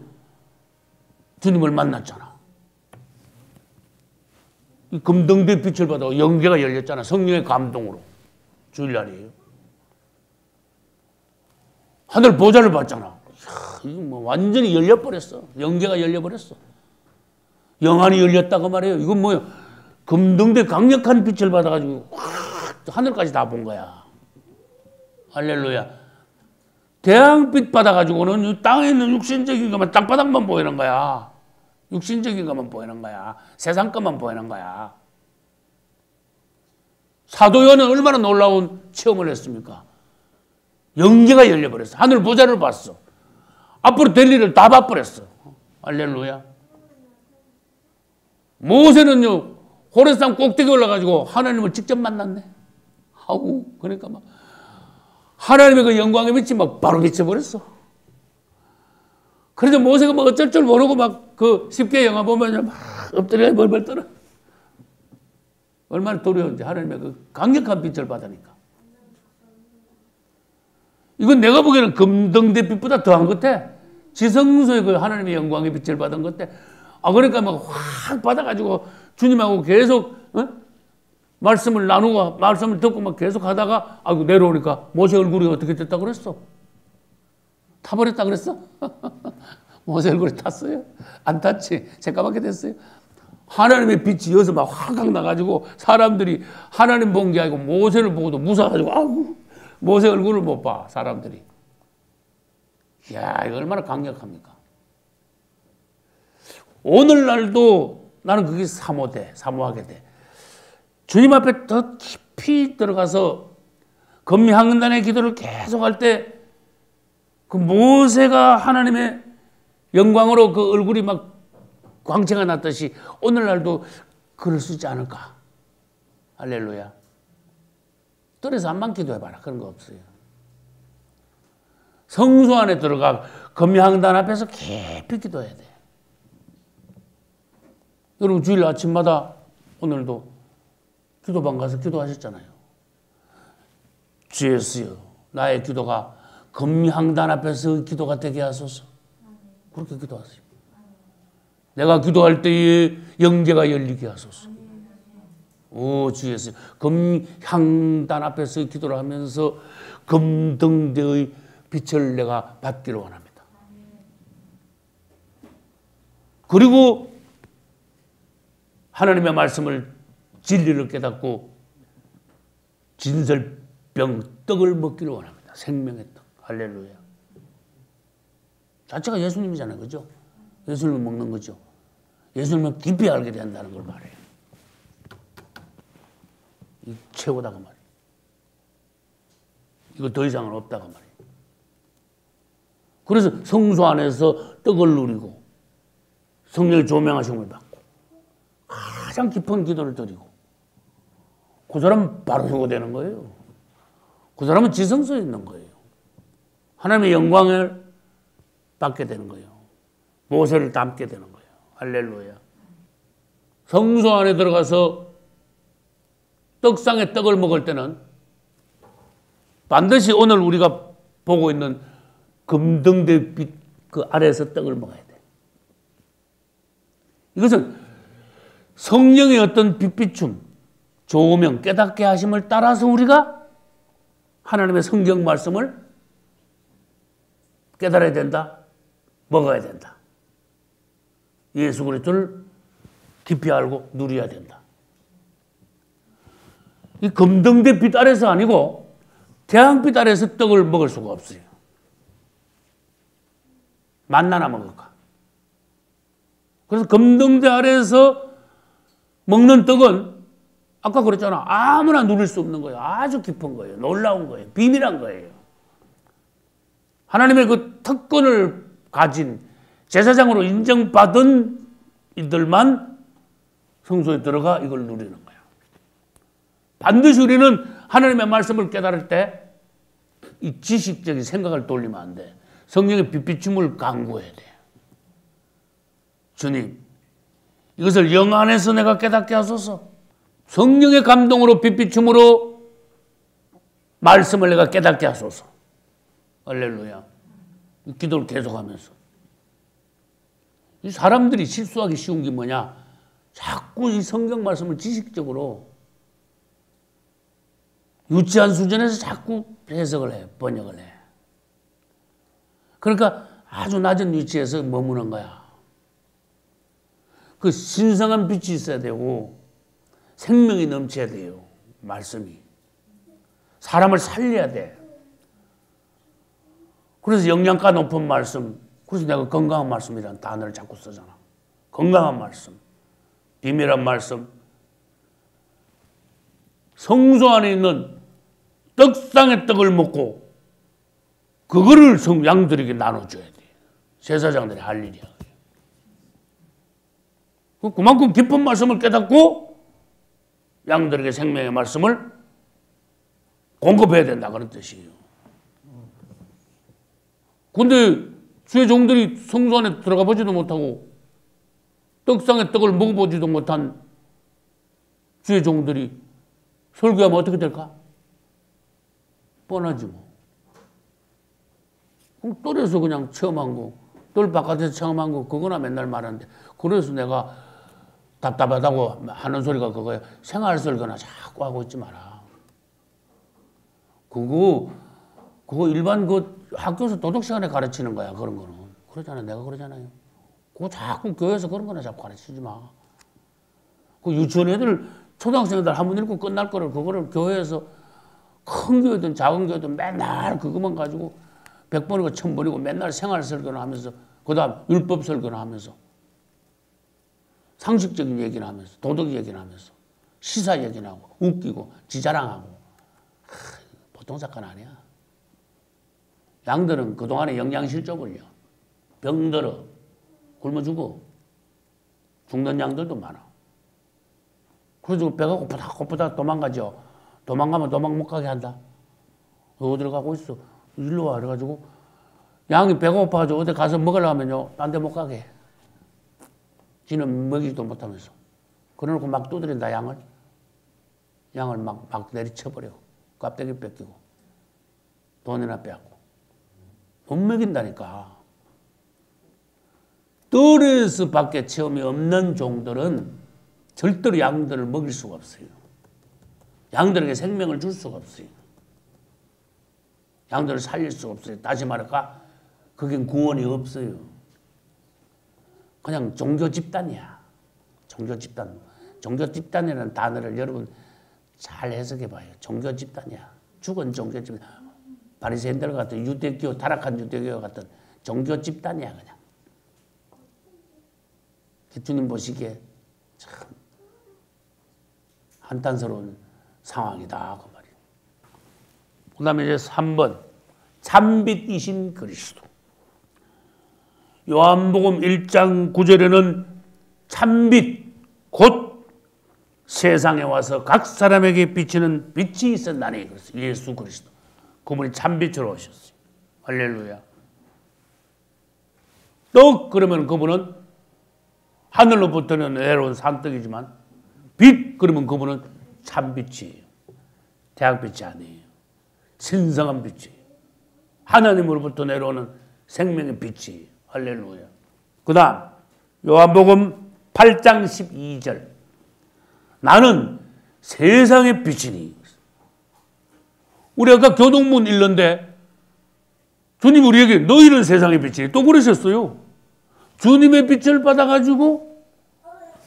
주님을 만났잖아. 이 금등대 빛을 받아 영계가 열렸잖아. 성령의 감동으로. 주일날이에요. 하늘 보좌를 봤잖아. 이거 뭐 완전히 열려버렸어. 영계가 열려버렸어. 영안이 열렸다고 말해요. 이건 뭐예요? 금등대 강력한 빛을 받아가지고 하늘까지 다 본 거야. 할렐루야. 태양빛 받아가지고는 이 땅에 있는 육신적인 것만 땅바닥만 보이는 거야. 육신적인 것만 보이는 거야. 세상 것만 보이는 거야. 사도 요한은 얼마나 놀라운 체험을 했습니까? 영계가 열려버렸어. 하늘 보좌를 봤어. 앞으로 될 일을 다 봐버렸어. 할렐루야. 모세는요, 호레산 꼭대기 올라가지고 하나님을 직접 만났네. 하고, 그러니까 막, 하나님의 그 영광의 빛이 막 바로 비쳐버렸어. 그래서 모세가 막 어쩔 줄 모르고 막 그 10개 영화 보면 막 엎드려 벌벌 떨어. 얼마나 두려운지 하나님의 그 강력한 빛을 받으니까. 이건 내가 보기에는 금등대 빛보다 더한 것 같아. 지성소의 그 하나님의 영광의 빛을 받은 것 같아. 그러니까 막 확 받아가지고 주님하고 계속, 말씀을 나누고, 말씀을 듣고 막 계속 하다가, 내려오니까 모세 얼굴이 어떻게 됐다 그랬어? 타버렸다 그랬어? 모세 얼굴이 탔어요? 안 탔지? 새까맣게 됐어요? 하나님의 빛이 여기서 막 확 나가지고 사람들이 하나님 본 게 아니고 모세를 보고도 무서워가지고, 모세 얼굴을 못 봐, 사람들이. 이야, 이거 얼마나 강력합니까? 오늘날도 나는 그게 사모하게 돼. 주님 앞에 더 깊이 들어가서 금향단의 기도를 계속 할 때 그 모세가 하나님의 영광으로 그 얼굴이 막 광채가 났듯이 오늘날도 그럴 수 있지 않을까. 할렐루야. 떨어서 한번 기도해봐라. 그런 거 없어요. 성소 안에 들어가 금향단 앞에서 깊이 기도해야 돼. 여러분 주일 아침마다 오늘도 기도방 가서 기도하셨잖아요. 주 예수여, 나의 기도가 금향단 앞에서 기도가 되게 하소서. 그렇게 기도하세요. 내가 기도할 때에 영계가 열리게 하소서. 주 예수. 금향단 앞에서 기도를 하면서 금등대의 빛을 내가 받기를 원합니다. 그리고 하나님의 말씀을 진리를 깨닫고 진설병 떡을 먹기를 원합니다. 생명의 떡. 할렐루야. 자체가 예수님이잖아요. 그죠? 예수님을 먹는 거죠. 예수님을 깊이 알게 된다는 걸 말해요. 이 최고다가 말이에요. 이거 더 이상은 없다가 말이에요. 그래서 성소 안에서 떡을 누리고 성령의 조명하심을 받고 가장 깊은 기도를 드리고 그 사람은 바로 회고되는 거예요. 그 사람은 지성소에 있는 거예요. 하나님의 영광을 받게 되는 거예요. 모세를 담게 되는 거예요. 할렐루야. 성소 안에 들어가서 떡상의 떡을 먹을 때는 반드시 오늘 우리가 보고 있는 금등대 빛 그 아래에서 떡을 먹어야 돼. 이것은 성령의 어떤 빛비춤, 조명, 깨닫게 하심을 따라서 우리가 하나님의 성경 말씀을 깨달아야 된다. 먹어야 된다. 예수 그리스도를 깊이 알고 누려야 된다. 이 금등대 빛 아래서 아니고 태양빛 아래서 떡을 먹을 수가 없어요. 만나나 먹을까? 그래서 금등대 아래에서 먹는 떡은 아까 그랬잖아. 아무나 누릴 수 없는 거예요. 아주 깊은 거예요. 놀라운 거예요. 비밀한 거예요. 하나님의 그 특권을 가진 제사장으로 인정받은 이들만 성소에 들어가 이걸 누리는 거예요. 반드시 우리는 하나님의 말씀을 깨달을 때 이 지식적인 생각을 돌리면 안 돼. 성령의 빛비춤을 강구해야 돼. 주님, 이것을 영 안에서 내가 깨닫게 하소서. 성령의 감동으로 빛비춤으로 말씀을 내가 깨닫게 하소서. 할렐루야. 기도를 계속하면서. 이 사람들이 실수하기 쉬운 게 뭐냐? 자꾸 이 성경 말씀을 지식적으로 유치한 수준에서 자꾸 해석을 해, 번역을 해. 그러니까 아주 낮은 위치에서 머무는 거야. 그 신성한 빛이 있어야 되고 생명이 넘쳐야 돼요. 말씀이. 사람을 살려야 돼. 그래서 영양가 높은 말씀, 그래서 내가 건강한 말씀이라는 단어를 자꾸 쓰잖아. 건강한 말씀, 비밀한 말씀. 성소 안에 있는 떡상의 떡을 먹고 그거를 양들에게 나눠줘야 돼. 제사장들이 할 일이야. 그만큼 깊은 말씀을 깨닫고 양들에게 생명의 말씀을 공급해야 된다 그런 뜻이에요. 근데 주의 종들이 성소 안에 들어가 보지도 못하고 떡상의 떡을 먹어보지도 못한 주의 종들이 설교하면 어떻게 될까? 뻔하지 뭐. 그럼 똘에서 그냥 체험한 거, 똘 바깥에서 체험한 거 그거나 맨날 말하는데 그래서 내가 답답하다고 하는 소리가 그거야. 생활 설교나 자꾸 하고 있지 마라. 그거 일반 그 학교에서 도덕 시간에 가르치는 거야. 그런 거는. 그러잖아. 내가 그러잖아요. 그거 자꾸 교회에서 그런 거나 자꾸 가르치지 마. 그 유치원 애들, 초등학생 애들 한문 읽고 끝날 거를 그거를 교회에서 큰 교회든 작은 교회든 맨날 그것만 가지고 100번이고 1000번이고 맨날 생활 설교를 하면서 그 다음 율법 설교를 하면서 상식적인 얘기를 하면서 도덕 얘기를 하면서 시사 얘기를 하고 웃기고 지자랑하고 보통 사건 아니야. 양들은 그동안에 영양실족을요. 병들어 굶어 죽어. 죽는 양들도 많아. 그래서 배가 고프다 도망가죠. 도망가면 도망 못 가게 한다. 어디로 가고 있어? 일로 와. 그래가지고 양이 배가 고파가지고 어디 가서 먹으려면요. 딴 데 못 가게 해. 지는 먹이지도 못하면서. 그래놓고 막 두드린다 양을. 양을 막 내리쳐버려. 껍데기 뺏기고 돈이나 빼앗고. 못 먹인다니까. 뜰에서 밖에 체험이 없는 종들은 절대로 양들을 먹일 수가 없어요. 양들에게 생명을 줄 수가 없어요. 양들을 살릴 수가 없어요. 다시 말할까? 그게 구원이 없어요. 그냥 종교 집단이야. 종교 집단. 종교 집단이라는 단어를 여러분 잘 해석해 봐요. 종교 집단이야. 죽은 종교 집단. 바리새인들 같은 유대교, 타락한 유대교 같은 종교 집단이야 그냥. 주님 보시기에 참 한탄스러운 상황이다 그 말이에요. 그 다음에 이제 3번 참빛이신 그리스도. 요한복음 1장 9절에는 참빛 곧 세상에 와서 각 사람에게 비치는 빛이 있었나니 그래서 예수 그리스도. 그분이 참빛으로 오셨어요. 할렐루야. 또 그러면 그분은 하늘로부터는 외로운 산떡이지만 빛 그러면 그분은 참빛이에요. 대학빛이 아니에요. 신성한 빛이에요. 하나님으로부터 내려오는 생명의 빛이에요. 할렐루야. 그 다음 요한복음 8장 12절 나는 세상의 빛이니. 우리 아까 교동문 읽는데 주님 우리에게 너희는 세상의 빛이니 또 그러셨어요. 주님의 빛을 받아가지고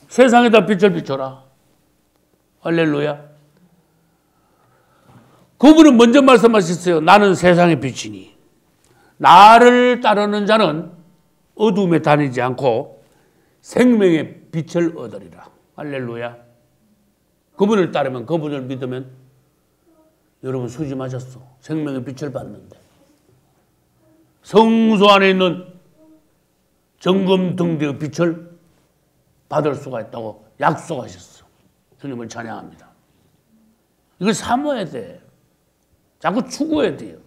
세상에다 빛을 비춰라. 할렐루야. 그분은 먼저 말씀하셨어요. 나는 세상의 빛이니 나를 따르는 자는 어둠에 다니지 않고 생명의 빛을 얻으리라. 할렐루야. 그분을 따르면 그분을 믿으면 여러분 수지 맞았어. 생명의 빛을 받는데 성소 안에 있는 정금등대의 빛을 받을 수가 있다고 약속하셨어. 주님을 찬양합니다. 이걸 사모해야 돼. 자꾸 추구해야 돼요.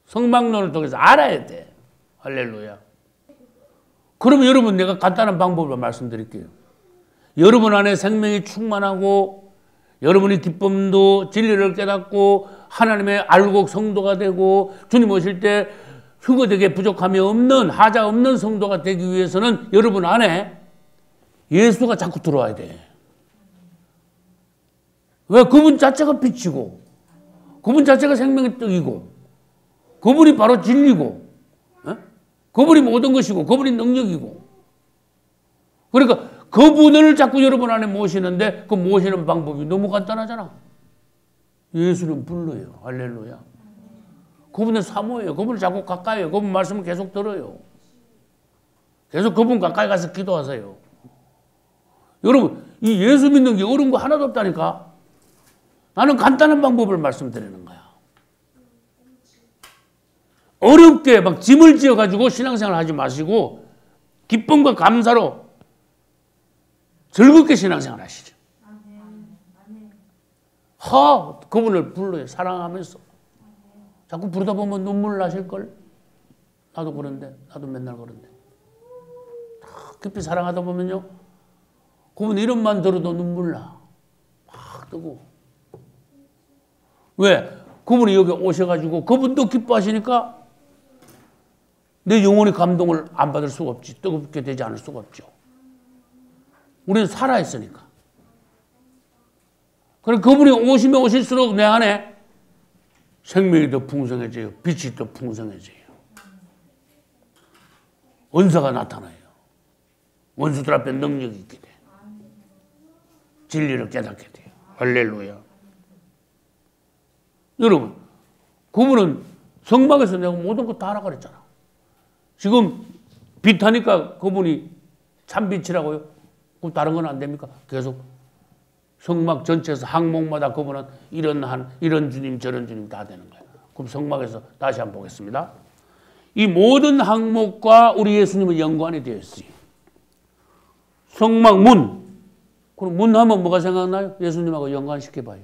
성막론을 통해서 알아야 돼. 할렐루야. 그러면 여러분 내가 간단한 방법을 말씀드릴게요. 여러분 안에 생명이 충만하고 여러분이 기쁨도 진리를 깨닫고 하나님의 알곡 성도가 되고 주님 오실 때 휴거되게 부족함이 없는 하자 없는 성도가 되기 위해서는 여러분 안에 예수가 자꾸 들어와야 돼. 왜? 그분 자체가 빛이고 그분 자체가 생명의 떡이고 그분이 바로 진리고 그분이 모든 것이고 그분이 능력이고 그러니까 그분을 자꾸 여러분 안에 모시는데 그 모시는 방법이 너무 간단하잖아. 예수는 불러요. 할렐루야. 그분을 사모해요. 그분을 자꾸 가까이 해요. 그분 말씀을 계속 들어요. 계속 그분 가까이 가서 기도하세요. 여러분 이 예수 믿는 게 어려운 거 하나도 없다니까. 나는 간단한 방법을 말씀드리는 거야. 어렵게 막 짐을 지어가지고 신앙생활 하지 마시고 기쁨과 감사로 즐겁게 신앙생활 하시죠. 그분을 불러요. 사랑하면서. 자꾸 부르다 보면 눈물 나실걸? 나도 그런데, 나도 맨날 그런데. 깊이 사랑하다 보면요. 그분 이름만 들어도 눈물 나. 막 뜨고. 왜? 그분이 여기 오셔가지고 그분도 기뻐하시니까 내 영혼의 감동을 안 받을 수가 없지. 뜨겁게 되지 않을 수가 없죠. 우리는 살아있으니까. 그럼 그분이 오시면 오실수록 내 안에 생명이 더 풍성해져요. 빛이 더 풍성해져요. 은사가 나타나요. 원수들 앞에 능력이 있게 돼. 진리를 깨닫게 돼요. 할렐루야. 여러분, 그분은 성막에서 내가 모든 거 다 하라 그랬잖아. 지금 빛하니까 그분이 참빛이라고요? 그럼 다른 건 안 됩니까? 계속 성막 전체에서 항목마다 그분은 이런 주님 저런 주님 다 되는 거예요. 그럼 성막에서 다시 한번 보겠습니다. 이 모든 항목과 우리 예수님은 연관이 되어 있어요. 성막 문. 그럼 문 하면 뭐가 생각나요? 예수님하고 연관시켜봐요.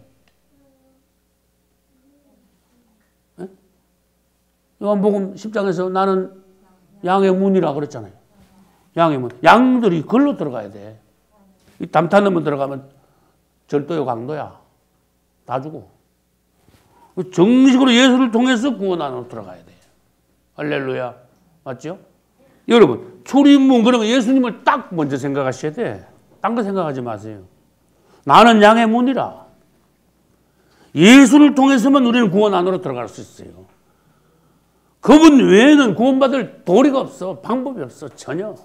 네? 요한복음 10장에서 나는 양의 문이라 그랬잖아요. 양의 문. 양들이 걸로 들어가야 돼. 이 담탄문으로 들어가면 절도요 강도야. 다 주고. 정식으로 예수를 통해서 구원 안으로 들어가야 돼. 할렐루야. 맞죠? 여러분, 출입문 그러면 예수님을 딱 먼저 생각하셔야 돼. 딴 거 생각하지 마세요. 나는 양의 문이라. 예수를 통해서만 우리는 구원 안으로 들어갈 수 있어요. 그분 외에는 구원받을 도리가 없어. 방법이 없어. 전혀.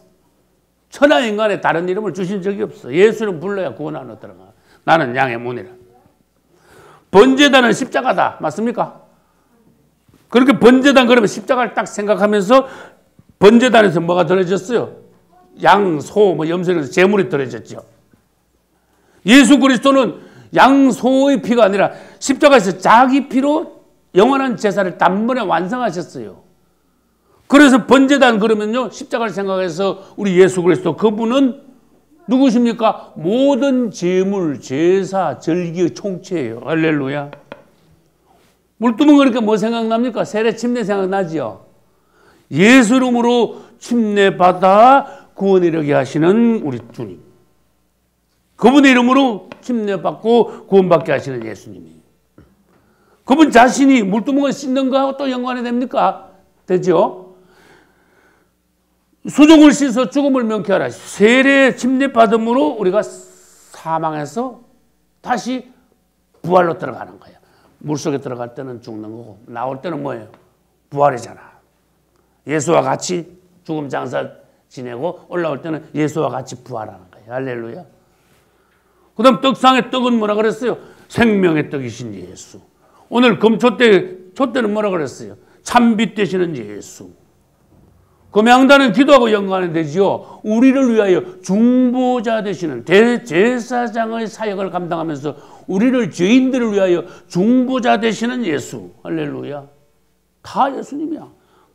천하 인간에 다른 이름을 주신 적이 없어. 예수는 불러야 구원 안으로 들어가. 나는 양의 문이라. 번제단은 십자가다. 맞습니까? 그렇게 번제단 그러면 십자가를 딱 생각하면서 번제단에서 뭐가 들어졌어요? 양, 소, 염소에서 제물이 들어졌죠. 예수 그리스도는 양, 소의 피가 아니라 십자가에서 자기 피로 영원한 제사를 단번에 완성하셨어요. 그래서 번제단 그러면요, 십자가를 생각해서 우리 예수 그리스도 그분은 누구십니까? 모든 제물, 제사, 절기의 총체예요. 할렐루야. 물두멍 그러니까 뭐 생각납니까? 세례 침례 생각나지요. 예수 이름으로 침례받아 구원 이르게 하시는 우리 주님. 그분의 이름으로 침례받고 구원받게 하시는 예수님이. 그분 자신이 물두멍을 씻는 거하고 또 연관이 됩니까? 되죠? 수종을 씻어 죽음을 명쾌하라. 세례 침례받음으로 우리가 사망해서 다시 부활로 들어가는 거예요. 물속에 들어갈 때는 죽는 거고 나올 때는 뭐예요? 부활이잖아. 예수와 같이 죽음 장사 지내고 올라올 때는 예수와 같이 부활하는 거예요. 할렐루야. 그 다음 떡상의 떡은 뭐라 그랬어요? 생명의 떡이신 예수. 오늘 촛대는 뭐라 그랬어요? 참빛 되시는 예수. 금양단은 기도하고 연관이 되지요. 우리를 위하여 중보자 되시는 대제사장의 사역을 감당하면서 우리를 죄인들을 위하여 중보자 되시는 예수. 할렐루야. 다 예수님이야.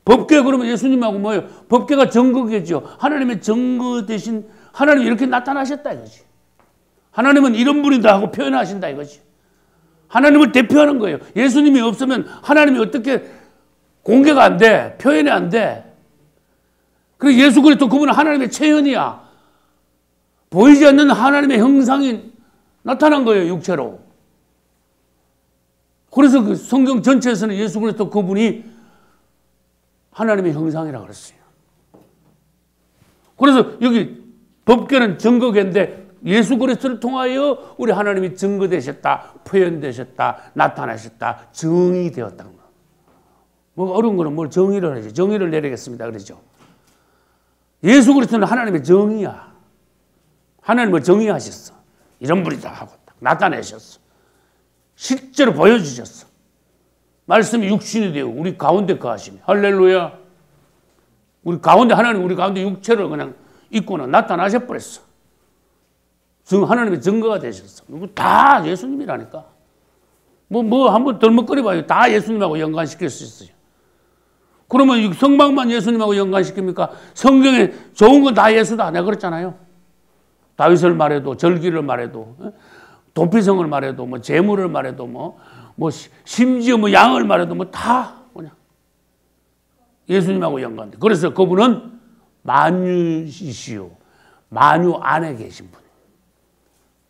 법궤 그러면 예수님하고 뭐예요? 법궤가 증거겠죠. 하나님의 증거 대신 하나님이 이렇게 나타나셨다 이거지. 하나님은 이런 분이다 하고 표현하신다 이거지. 하나님을 대표하는 거예요. 예수님이 없으면 하나님이 어떻게 공개가 안 돼. 표현이 안 돼. 그리고 예수 그리스도 그분은 하나님의 체현이야. 보이지 않는 하나님의 형상이 나타난 거예요. 육체로. 그래서 그 성경 전체에서는 예수 그리스도 그분이 하나님의 형상이라고 그랬어요. 그래서 여기 법궤는 증거궤인데 예수 그리스도를 통하여 우리 하나님이 증거되셨다, 표현되셨다, 나타나셨다, 정의되었다. 뭐 어려운 거는 뭘 정의를 하지. 정의를 내리겠습니다. 그러죠. 예수 그리스도는 하나님의 정의야. 하나님을 정의하셨어. 이런 분이다 하고 딱 나타내셨어. 실제로 보여주셨어. 말씀이 육신이 되고 우리 가운데 거하시며. 할렐루야. 우리 가운데 하나님 우리 가운데 육체를 그냥 입고는 나타나셔버렸어. 하나님의 증거가 되셨어. 다 예수님이라니까. 뭐 한번 덜먹거려봐요. 다 예수님하고 연관시킬 수 있어요. 그러면 성막만 예수님하고 연관시킵니까? 성경에 좋은 건 다 예수다. 내가 그랬잖아요. 다윗을 말해도 절기를 말해도 도피성을 말해도 뭐 재물을 말해도 뭐 심지어 뭐 양을 말해도 뭐 다 그냥 예수님하고 연관돼. 그래서 그분은 만유이시요 만유 안에 계신 분.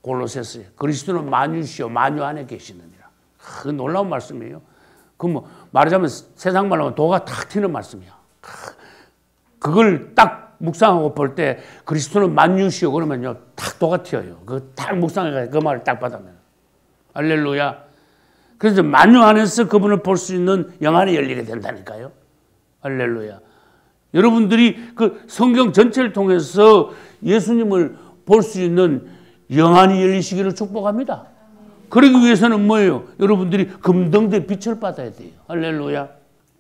골로새서에 그리스도는 만유시요 만유 안에 계시느니라. 그 놀라운 말씀이에요. 그 뭐 말하자면 세상 말로 하면 도가 탁 튀는 말씀이야. 그걸 딱 묵상하고 볼 때 그리스도는 만유시요 그러면요 탁 도가 튀어요. 그 딱 묵상해가 그 말을 딱 받으면 할렐루야. 그래서 만유 안에서 그분을 볼 수 있는 영안이 열리게 된다니까요. 할렐루야. 여러분들이 그 성경 전체를 통해서 예수님을 볼 수 있는 영안이 열리시기를 축복합니다. 그러기 위해서는 뭐예요? 여러분들이 금등대 빛을 받아야 돼요. 할렐루야.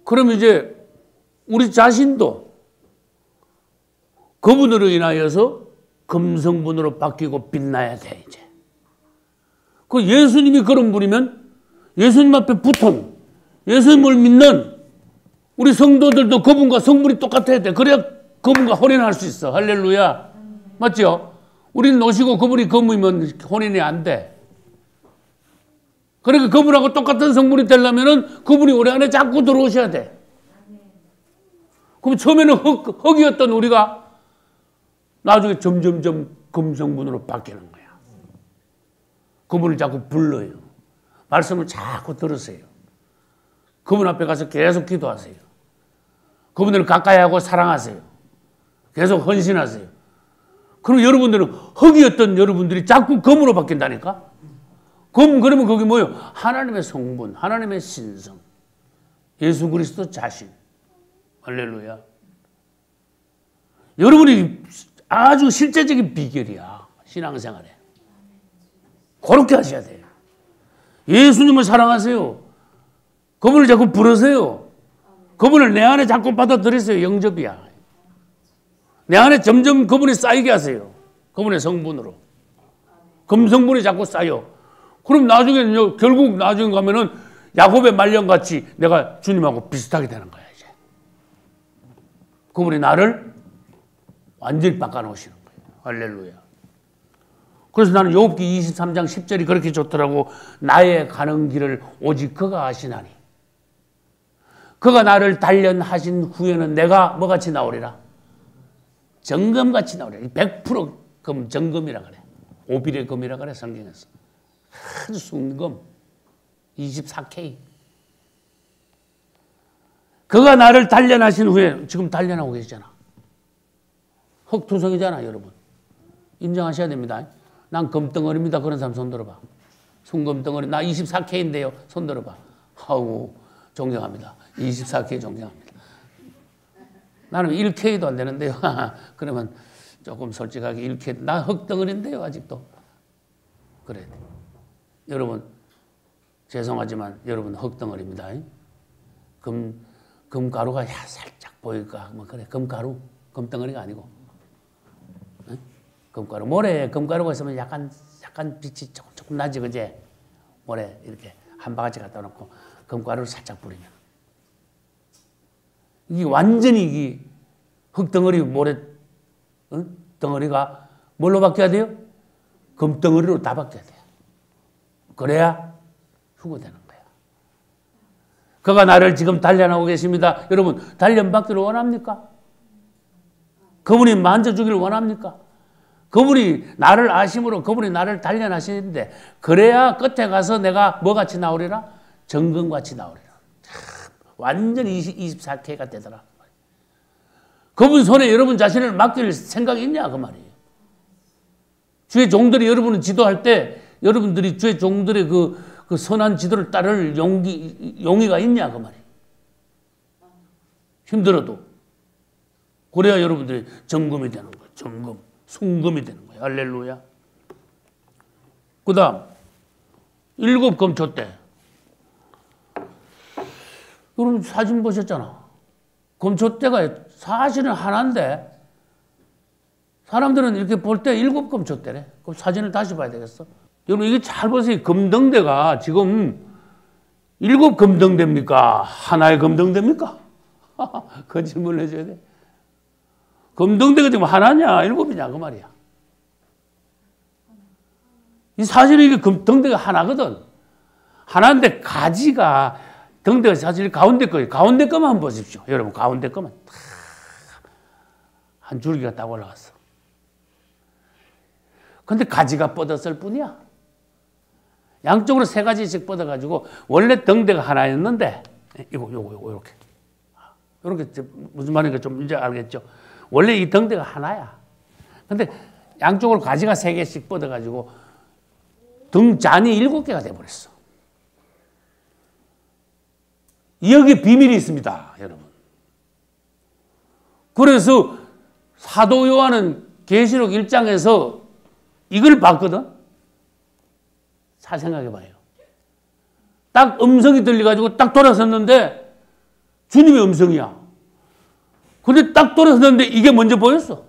그럼 이제 우리 자신도 그분으로 인하여서 금성분으로 바뀌고 빛나야 돼, 이제. 그 예수님이 그런 분이면 예수님 앞에 붙은 예수님을 믿는 우리 성도들도 그분과 성분이 똑같아야 돼. 그래야 그분과 혼인할 수 있어. 할렐루야. 맞죠? 우리는 노시고 그분이 금이면 혼인이 안 돼. 그러니까 그분하고 똑같은 성분이 되려면은 그분이 우리 안에 자꾸 들어오셔야 돼. 그럼 처음에는 흙이었던 우리가 나중에 점점점 금성분으로 바뀌는 거야. 그분을 자꾸 불러요. 말씀을 자꾸 들으세요. 그분 앞에 가서 계속 기도하세요. 그분들을 가까이 하고 사랑하세요. 계속 헌신하세요. 그럼 여러분들은 흙이었던 여러분들이 자꾸 금으로 바뀐다니까? 그러면 그게 뭐예요? 하나님의 성분, 하나님의 신성, 예수 그리스도 자신. 할렐루야. 여러분이 아주 실제적인 비결이야. 신앙생활에. 그렇게 하셔야 돼요. 예수님을 사랑하세요. 그분을 자꾸 부르세요. 그분을 내 안에 자꾸 받아들이세요. 영접이야. 내 안에 점점 그분이 쌓이게 하세요. 그분의 성분으로. 금성분이 자꾸 쌓여. 그럼 나중에는요, 결국 나중에 가면은 야곱의 말년같이 내가 주님하고 비슷하게 되는 거야, 이제. 그분이 나를 완전히 바꿔놓으시는 거예요. 할렐루야. 그래서 나는 욥기 23장 10절이 그렇게 좋더라고. 나의 가는 길을 오직 그가 아시나니. 그가 나를 단련하신 후에는 내가 뭐같이 나오리라? 정금같이 나오리라. 100% 금, 정금이라 그래. 오빌의 금이라 그래, 성경에서. 아주 순금. 24K. 그가 나를 단련하신 후에, 지금 단련하고 계시잖아. 흙투성이잖아, 여러분. 인정하셔야 됩니다. 난 금덩어리입니다. 그런 사람 손 들어봐. 순금덩어리. 나 24K인데요. 손 들어봐. 아우, 존경합니다. 24K 존경합니다. 나는 1K도 안 되는데요. 그러면 조금 솔직하게 1K. 나 흙덩어리인데요. 아직도. 그래. 여러분, 죄송하지만 여러분 흙덩어리입니다. 금가루가 살짝 보일까? 뭐 그래. 금가루. 금덩어리가 아니고. 응? 금가루. 모래에 금가루가 있으면 약간 빛이 조금 나지, 그제? 모래 이렇게 한 바가지 갖다 놓고 금가루를 살짝 뿌리면. 이게 완전히 이게 흙덩어리, 모래, 응? 덩어리가 뭘로 바뀌어야 돼요? 금덩어리로 다 바뀌어야 돼요. 그래야 휴거되는 거야. 그가 나를 지금 단련하고 계십니다. 여러분, 단련받기를 원합니까? 그분이 만져주기를 원합니까? 그분이 나를 아심으로 그분이 나를 단련하시는데, 그래야 끝에 가서 내가 뭐같이 나오리라? 정금같이 나오리라. 완전히 24K가 되더라. 그분 손에 여러분 자신을 맡길 생각이 있냐, 그 말이에요. 주의 종들이 여러분을 지도할 때 여러분들이 주의 종들의 그 선한 지도를 따를 용의가 있냐, 그 말이에요. 힘들어도. 그래야 여러분들이 정금이 되는 거예요. 정금. 순금이 되는 거예요. 할렐루야. 그 다음, 7 금초대. 여러분 사진 보셨잖아. 금초대가 사실은 하나인데, 사람들은 이렇게 볼 때 7 금초대래. 그럼 사진을 다시 봐야 되겠어. 여러분 이게 잘 보세요. 금등대가 지금 7 금등대입니까? 하나의 금등대입니까? 그 질문을 해줘야 돼. 금등대가 지금 하나냐 7이냐 그 말이야. 이 사실은 이게 금등대가 하나거든. 하나인데 가지가, 등대가 사실 가운데 거예요. 가운데 거만 한번 보십시오. 여러분 가운데 거만 한 줄기가 딱 올라갔어. 근데 가지가 뻗었을 뿐이야. 양쪽으로 3가지씩 뻗어가지고, 원래 등대가 하나였는데, 요렇게. 무슨 말인가 좀 이제 알겠죠? 원래 이 등대가 하나야. 근데 양쪽으로 가지가 3개씩 뻗어가지고, 등잔이 7개가 돼버렸어. 여기 비밀이 있습니다, 여러분. 그래서 사도 요한은 계시록 1장에서 이걸 봤거든? 잘 생각해봐요. 딱 음성이 들려가지고 딱 돌아섰는데 주님의 음성이야. 근데 딱 돌아섰는데 이게 먼저 보였어.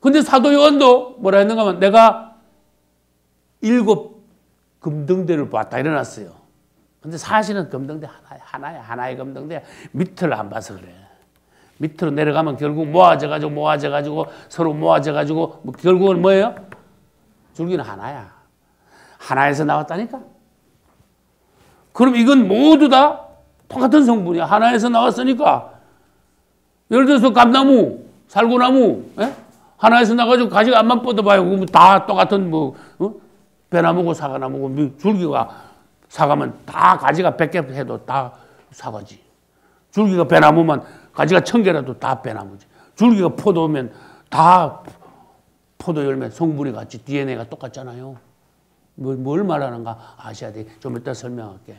근데 사도 요한도 뭐라 했는가 하면 내가 7 금등대를 봤다 일어났어요. 근데 사실은 금등대 하나야. 하나의 금등대. 밑을 안 봐서 그래. 밑으로 내려가면 결국 모아져가지고 서로 모아져가지고 결국은 뭐예요? 줄기는 하나야. 하나에서 나왔다니까. 그럼 이건 모두 다 똑같은 성분이야. 하나에서 나왔으니까. 예를 들어서 감나무, 살구나무, 하나에서 나가지고 가지가 안만 뻗어봐요. 그럼 다 똑같은 배나무고 사과나무고 줄기가 사과면 다 가지가 100개 해도 다 사과지. 줄기가 배나무면 가지가 1000개라도 다 배나무지. 줄기가 포도면 다 포도 열매 성분이 같이 DNA가 똑같잖아요. 뭘 말하는가 아셔야 돼. 좀 이따 설명할게.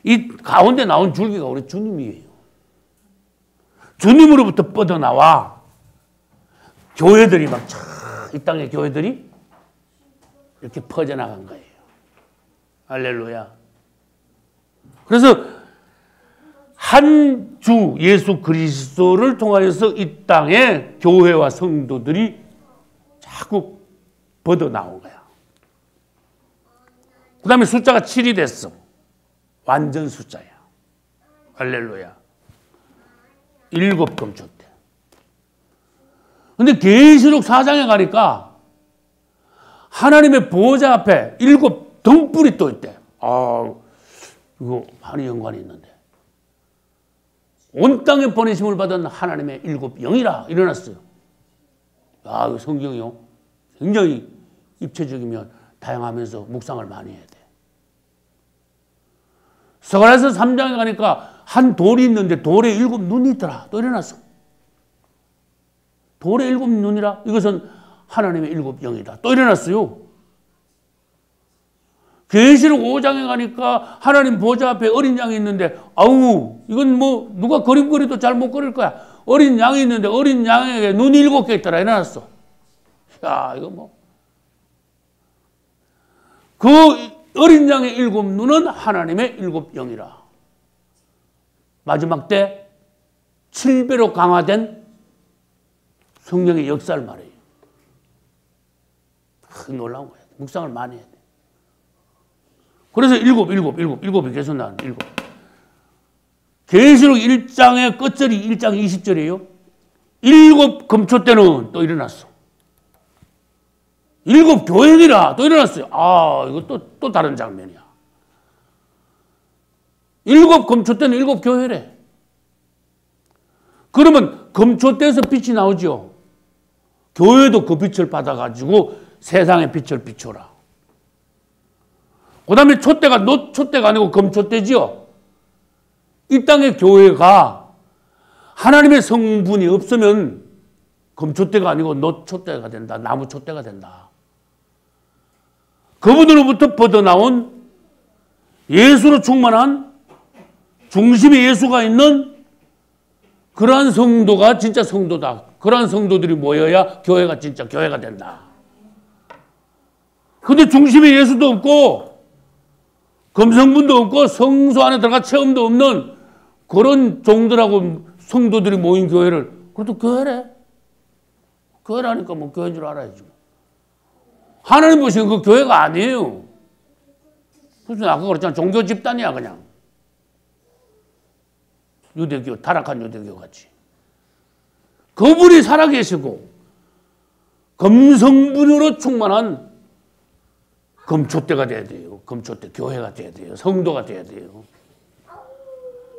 이 가운데 나온 줄기가 우리 주님이에요. 주님으로부터 뻗어나와 교회들이 막 이 땅의 교회들이 이렇게 퍼져나간 거예요. 할렐루야. 그래서 한 주 예수 그리스도를 통하여서 이 땅에 교회와 성도들이 자꾸 뻗어나온 거야. 그 다음에 숫자가 7이 됐어. 완전 숫자야. 할렐루야. 7 금초 때. 근데 계시록 4장에 가니까 하나님의 보호자 앞에 7 등불이 또 있대. 아, 이거 많이 연관이 있는데. 온 땅에 보내심을 받은 하나님의 7 영이라 일어났어요. 아, 이 성경이요. 굉장히 입체적이면 다양하면서 묵상을 많이 해야 돼. 스가랴서 3장에 가니까 한 돌이 있는데 돌에 7 눈이 있더라. 또 일어났어. 돌에 7 눈이라 이것은 하나님의 7 영이다. 또 일어났어요. 계시록 5장에 가니까 하나님 보좌 앞에 어린 양이 있는데 아우 이건 뭐 누가 그림 그리도 잘 못 그릴 거야. 어린 양이 있는데 어린 양에게 눈이 7개 있더라. 일어났어. 야 이거 뭐. 그 어린 양의 7 눈은 하나님의 7 영이라. 마지막 때 7배로 강화된 성령의 역사를 말해요. 놀라운 거야. 묵상을 많이 해야 돼. 그래서 7이 계속 나와요. 7. 계시록 1장의 끝절이 1장 20절이에요. 7 금초 때는 또 일어났어. 7 교회니라 또 일어났어요. 아, 이거 또 다른 장면이야. 7 금초 때는 7 교회래. 그러면 금초 때에서 빛이 나오죠. 교회도 그 빛을 받아가지고 세상의 빛을 비춰라. 그 다음에 촛대가 노촛대가 아니고 금촛대지요. 이 땅의 교회가 하나님의 성분이 없으면 금촛대가 아니고 노촛대가 된다. 나무촛대가 된다. 그분으로부터 뻗어나온 예수로 충만한 중심에 예수가 있는 그러한 성도가 진짜 성도다. 그러한 성도들이 모여야 교회가 진짜 교회가 된다. 근데 중심에 예수도 없고 금성분도 없고 성소 안에 들어가 체험도 없는 그런 종들하고 성도들이 모인 교회를 그것도 교회래. 교회라니까 뭐 교회인 줄 알아야지. 하나님 보시는 그 교회가 아니에요. 무슨 아까 그랬잖아. 종교 집단이야 그냥. 유대교, 타락한 유대교 같이. 그분이 살아계시고 금성분으로 충만한 금초대가 돼야 돼요. 금초대 교회가 돼야 돼요. 성도가 돼야 돼요.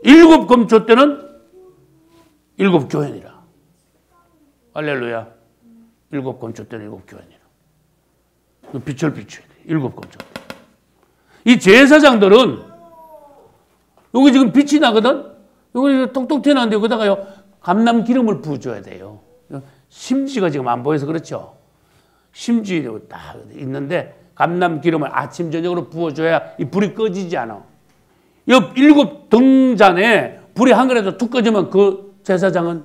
7 금초대는 7 교회니라. 할렐루야. 7 금초대는 7 교회니라. 빛을 비춰야 돼. 7 금초대. 이 제사장들은 여기 지금 빛이 나거든. 여기 톡톡 튀어나오는데 여기다가요 감람 기름을 부어줘야 돼요. 심지가 지금 안 보여서 그렇죠. 심지 딱 있는데 감람 기름을 아침 저녁으로 부어줘야 이 불이 꺼지지 않아. 옆 7 등잔에 불이 한 그래도 툭 꺼지면 그 제사장은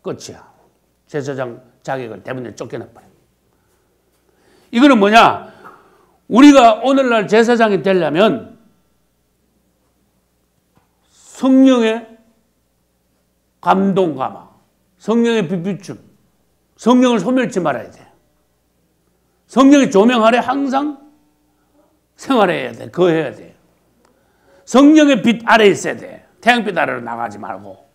끝이야. 제사장 자격을 대부분 쫓겨나버려. 이거는 뭐냐? 우리가 오늘날 제사장이 되려면 성령의 감동 감화, 성령의 비비춤, 성령을 소멸치 말아야 돼. 성령의 조명 아래 항상 생활해야 돼. 거해야 돼. 성령의 빛 아래 있어야 돼. 태양빛 아래로 나가지 말고.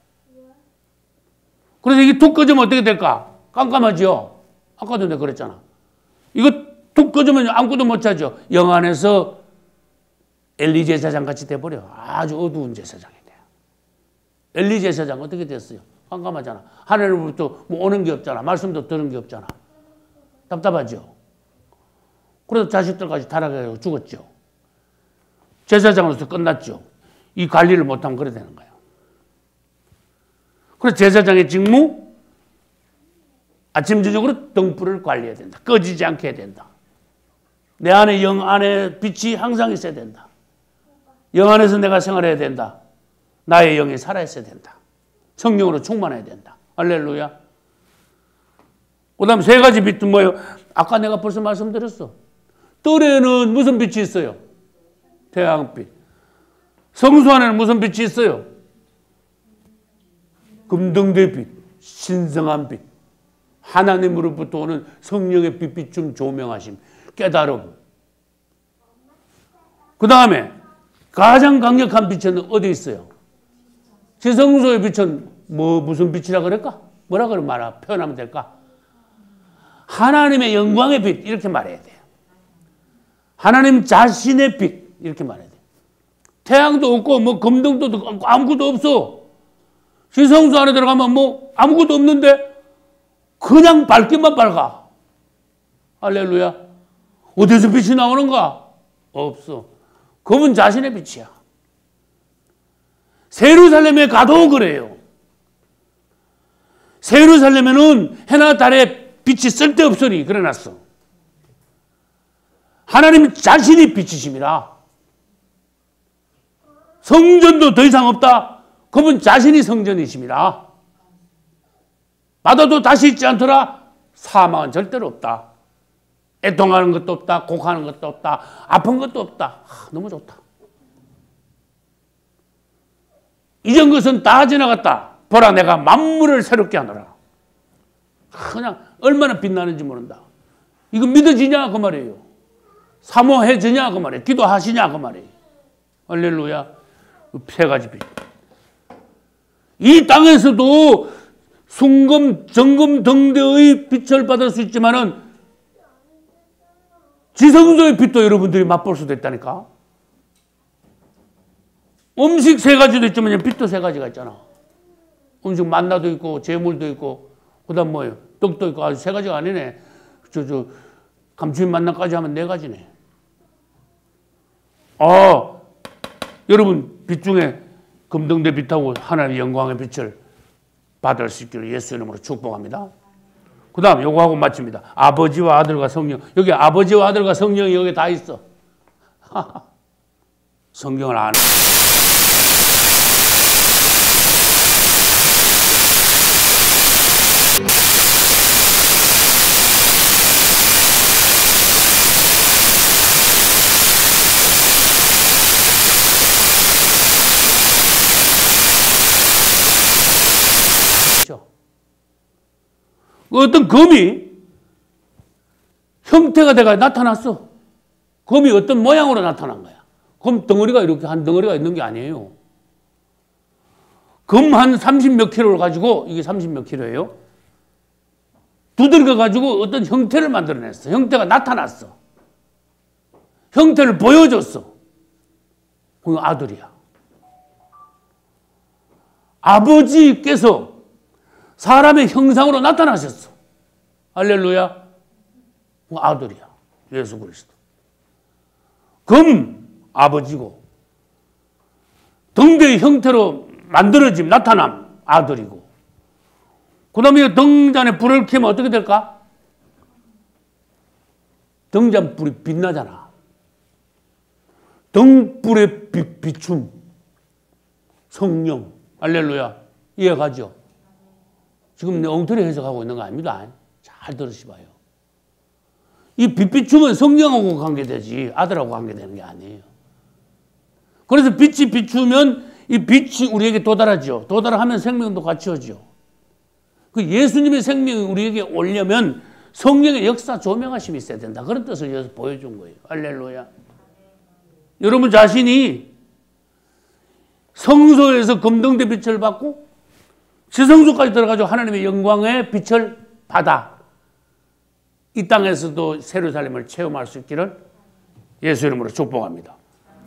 그래서 이게 툭 꺼지면 어떻게 될까? 깜깜하죠? 아까도 내가 그랬잖아. 이거 툭 꺼지면 아무것도 못 찾죠. 영안에서 엘리 제사장 같이 돼버려. 아주 어두운 제사장이 돼. 엘리 제사장 어떻게 됐어요? 깜깜하잖아. 하늘로부터 뭐 오는 게 없잖아. 말씀도 들은 게 없잖아. 답답하죠? 그래서 자식들까지 타락해서 죽었죠. 제사장으로서 끝났죠. 이 관리를 못하면 그래 되는 거예요. 그래서 제사장의 직무, 아침 저녁으로 등불을 관리해야 된다. 꺼지지 않게 해야 된다. 내 안에 영 안에 빛이 항상 있어야 된다. 영 안에서 내가 생활해야 된다. 나의 영이 살아있어야 된다. 성령으로 충만해야 된다. 할렐루야. 그 다음 세 가지 빛은 뭐예요? 아까 내가 벌써 말씀드렸어. 뜰에는 무슨 빛이 있어요? 태양빛. 성수 안에는 무슨 빛이 있어요? 금등대 빛, 신성한 빛. 하나님으로부터 오는 성령의 빛비춤 조명하심, 깨달음. 그 다음에 가장 강력한 빛은 어디 있어요? 지성소의 빛은 무슨 빛이라 그럴까? 뭐라 그러 표현하면 될까? 하나님의 영광의 빛 이렇게 말해야 돼요. 하나님 자신의 빛 이렇게 말해야 돼요. 태양도 없고 뭐 금등도 없고 아무것도 없어. 지성소 안에 들어가면 뭐 아무것도 없는데 그냥 밝기만 밝아. 할렐루야. 어디서 빛이 나오는가? 없어. 그분 자신의 빛이야. 세루살렘에 가도 그래요. 세루살렘에는 해나 달에 빛이 쓸데없으니 그래놨어. 하나님 자신이 빛이십니다. 성전도 더 이상 없다. 그분 자신이 성전이십니다. 받아도 다시 있지 않더라. 사망은 절대로 없다. 애통하는 것도 없다. 곡하는 것도 없다. 아픈 것도 없다. 너무 좋다. 이전 것은 다 지나갔다. 보라 내가 만물을 새롭게 하노라. 그냥 얼마나 빛나는지 모른다. 이거 믿어지냐 그 말이에요. 사모해지냐 그 말이에요. 기도하시냐 그 말이에요. 할렐루야. 세 가지 빛. 이 땅에서도 순금, 정금, 등대의 빛을 받을 수 있지만은 지성소의 빛도 여러분들이 맛볼 수도 있다니까. 음식 세 가지도 있지만 빛도 세 가지가 있잖아. 음식 만나도 있고 재물도 있고 그다음 뭐예요? 떡도 있고 아주 세 가지가 아니네. 감추인 만나까지 하면 네 가지네. 여러분 빛 중에 금등대 빛하고 하나님의 영광의 빛을 받을 수 있기를 예수 이름으로 축복합니다. 그 다음 요거하고 마칩니다. 아버지와 아들과 성령. 여기 아버지와 아들과 성령이 여기 다 있어. 성경을 안 해. 어떤 검이 형태가 돼가 나타났어. 검이 어떤 모양으로 나타난 거야. 검 덩어리가 이렇게 한 덩어리가 있는 게 아니에요. 검 한 30몇 킬로를 가지고 이게 30몇 킬로예요. 두들겨 가지고 어떤 형태를 만들어냈어. 형태가 나타났어. 형태를 보여줬어. 그 아들이야. 아버지께서 사람의 형상으로 나타나셨어. 할렐루야. 아들이야. 예수 그리스도. 검 아버지고 등대의 형태로 만들어짐 나타남 아들이고 그 다음에 등잔에 불을 켜면 어떻게 될까? 등잔 불이 빛나잖아. 등불의 비춤 성령. 할렐루야. 이해가죠? 지금 내 엉터리 해석하고 있는 거 아닙니다. 잘 들으시봐요. 이 빛비춤은 성령하고 관계되지 아들하고 관계되는 게 아니에요. 그래서 빛이 비추면 이 빛이 우리에게 도달하죠. 도달하면 생명도 같이 오죠. 그 예수님의 생명이 우리에게 오려면 성령의 역사 조명하심이 있어야 된다. 그런 뜻을 여기서 보여준 거예요. 할렐루야. 여러분 자신이 성소에서 금등대 빛을 받고 지성소까지 들어가서 하나님의 영광의 빛을 받아 이 땅에서도 세루살렘을 체험할 수 있기를 예수 이름으로 축복합니다.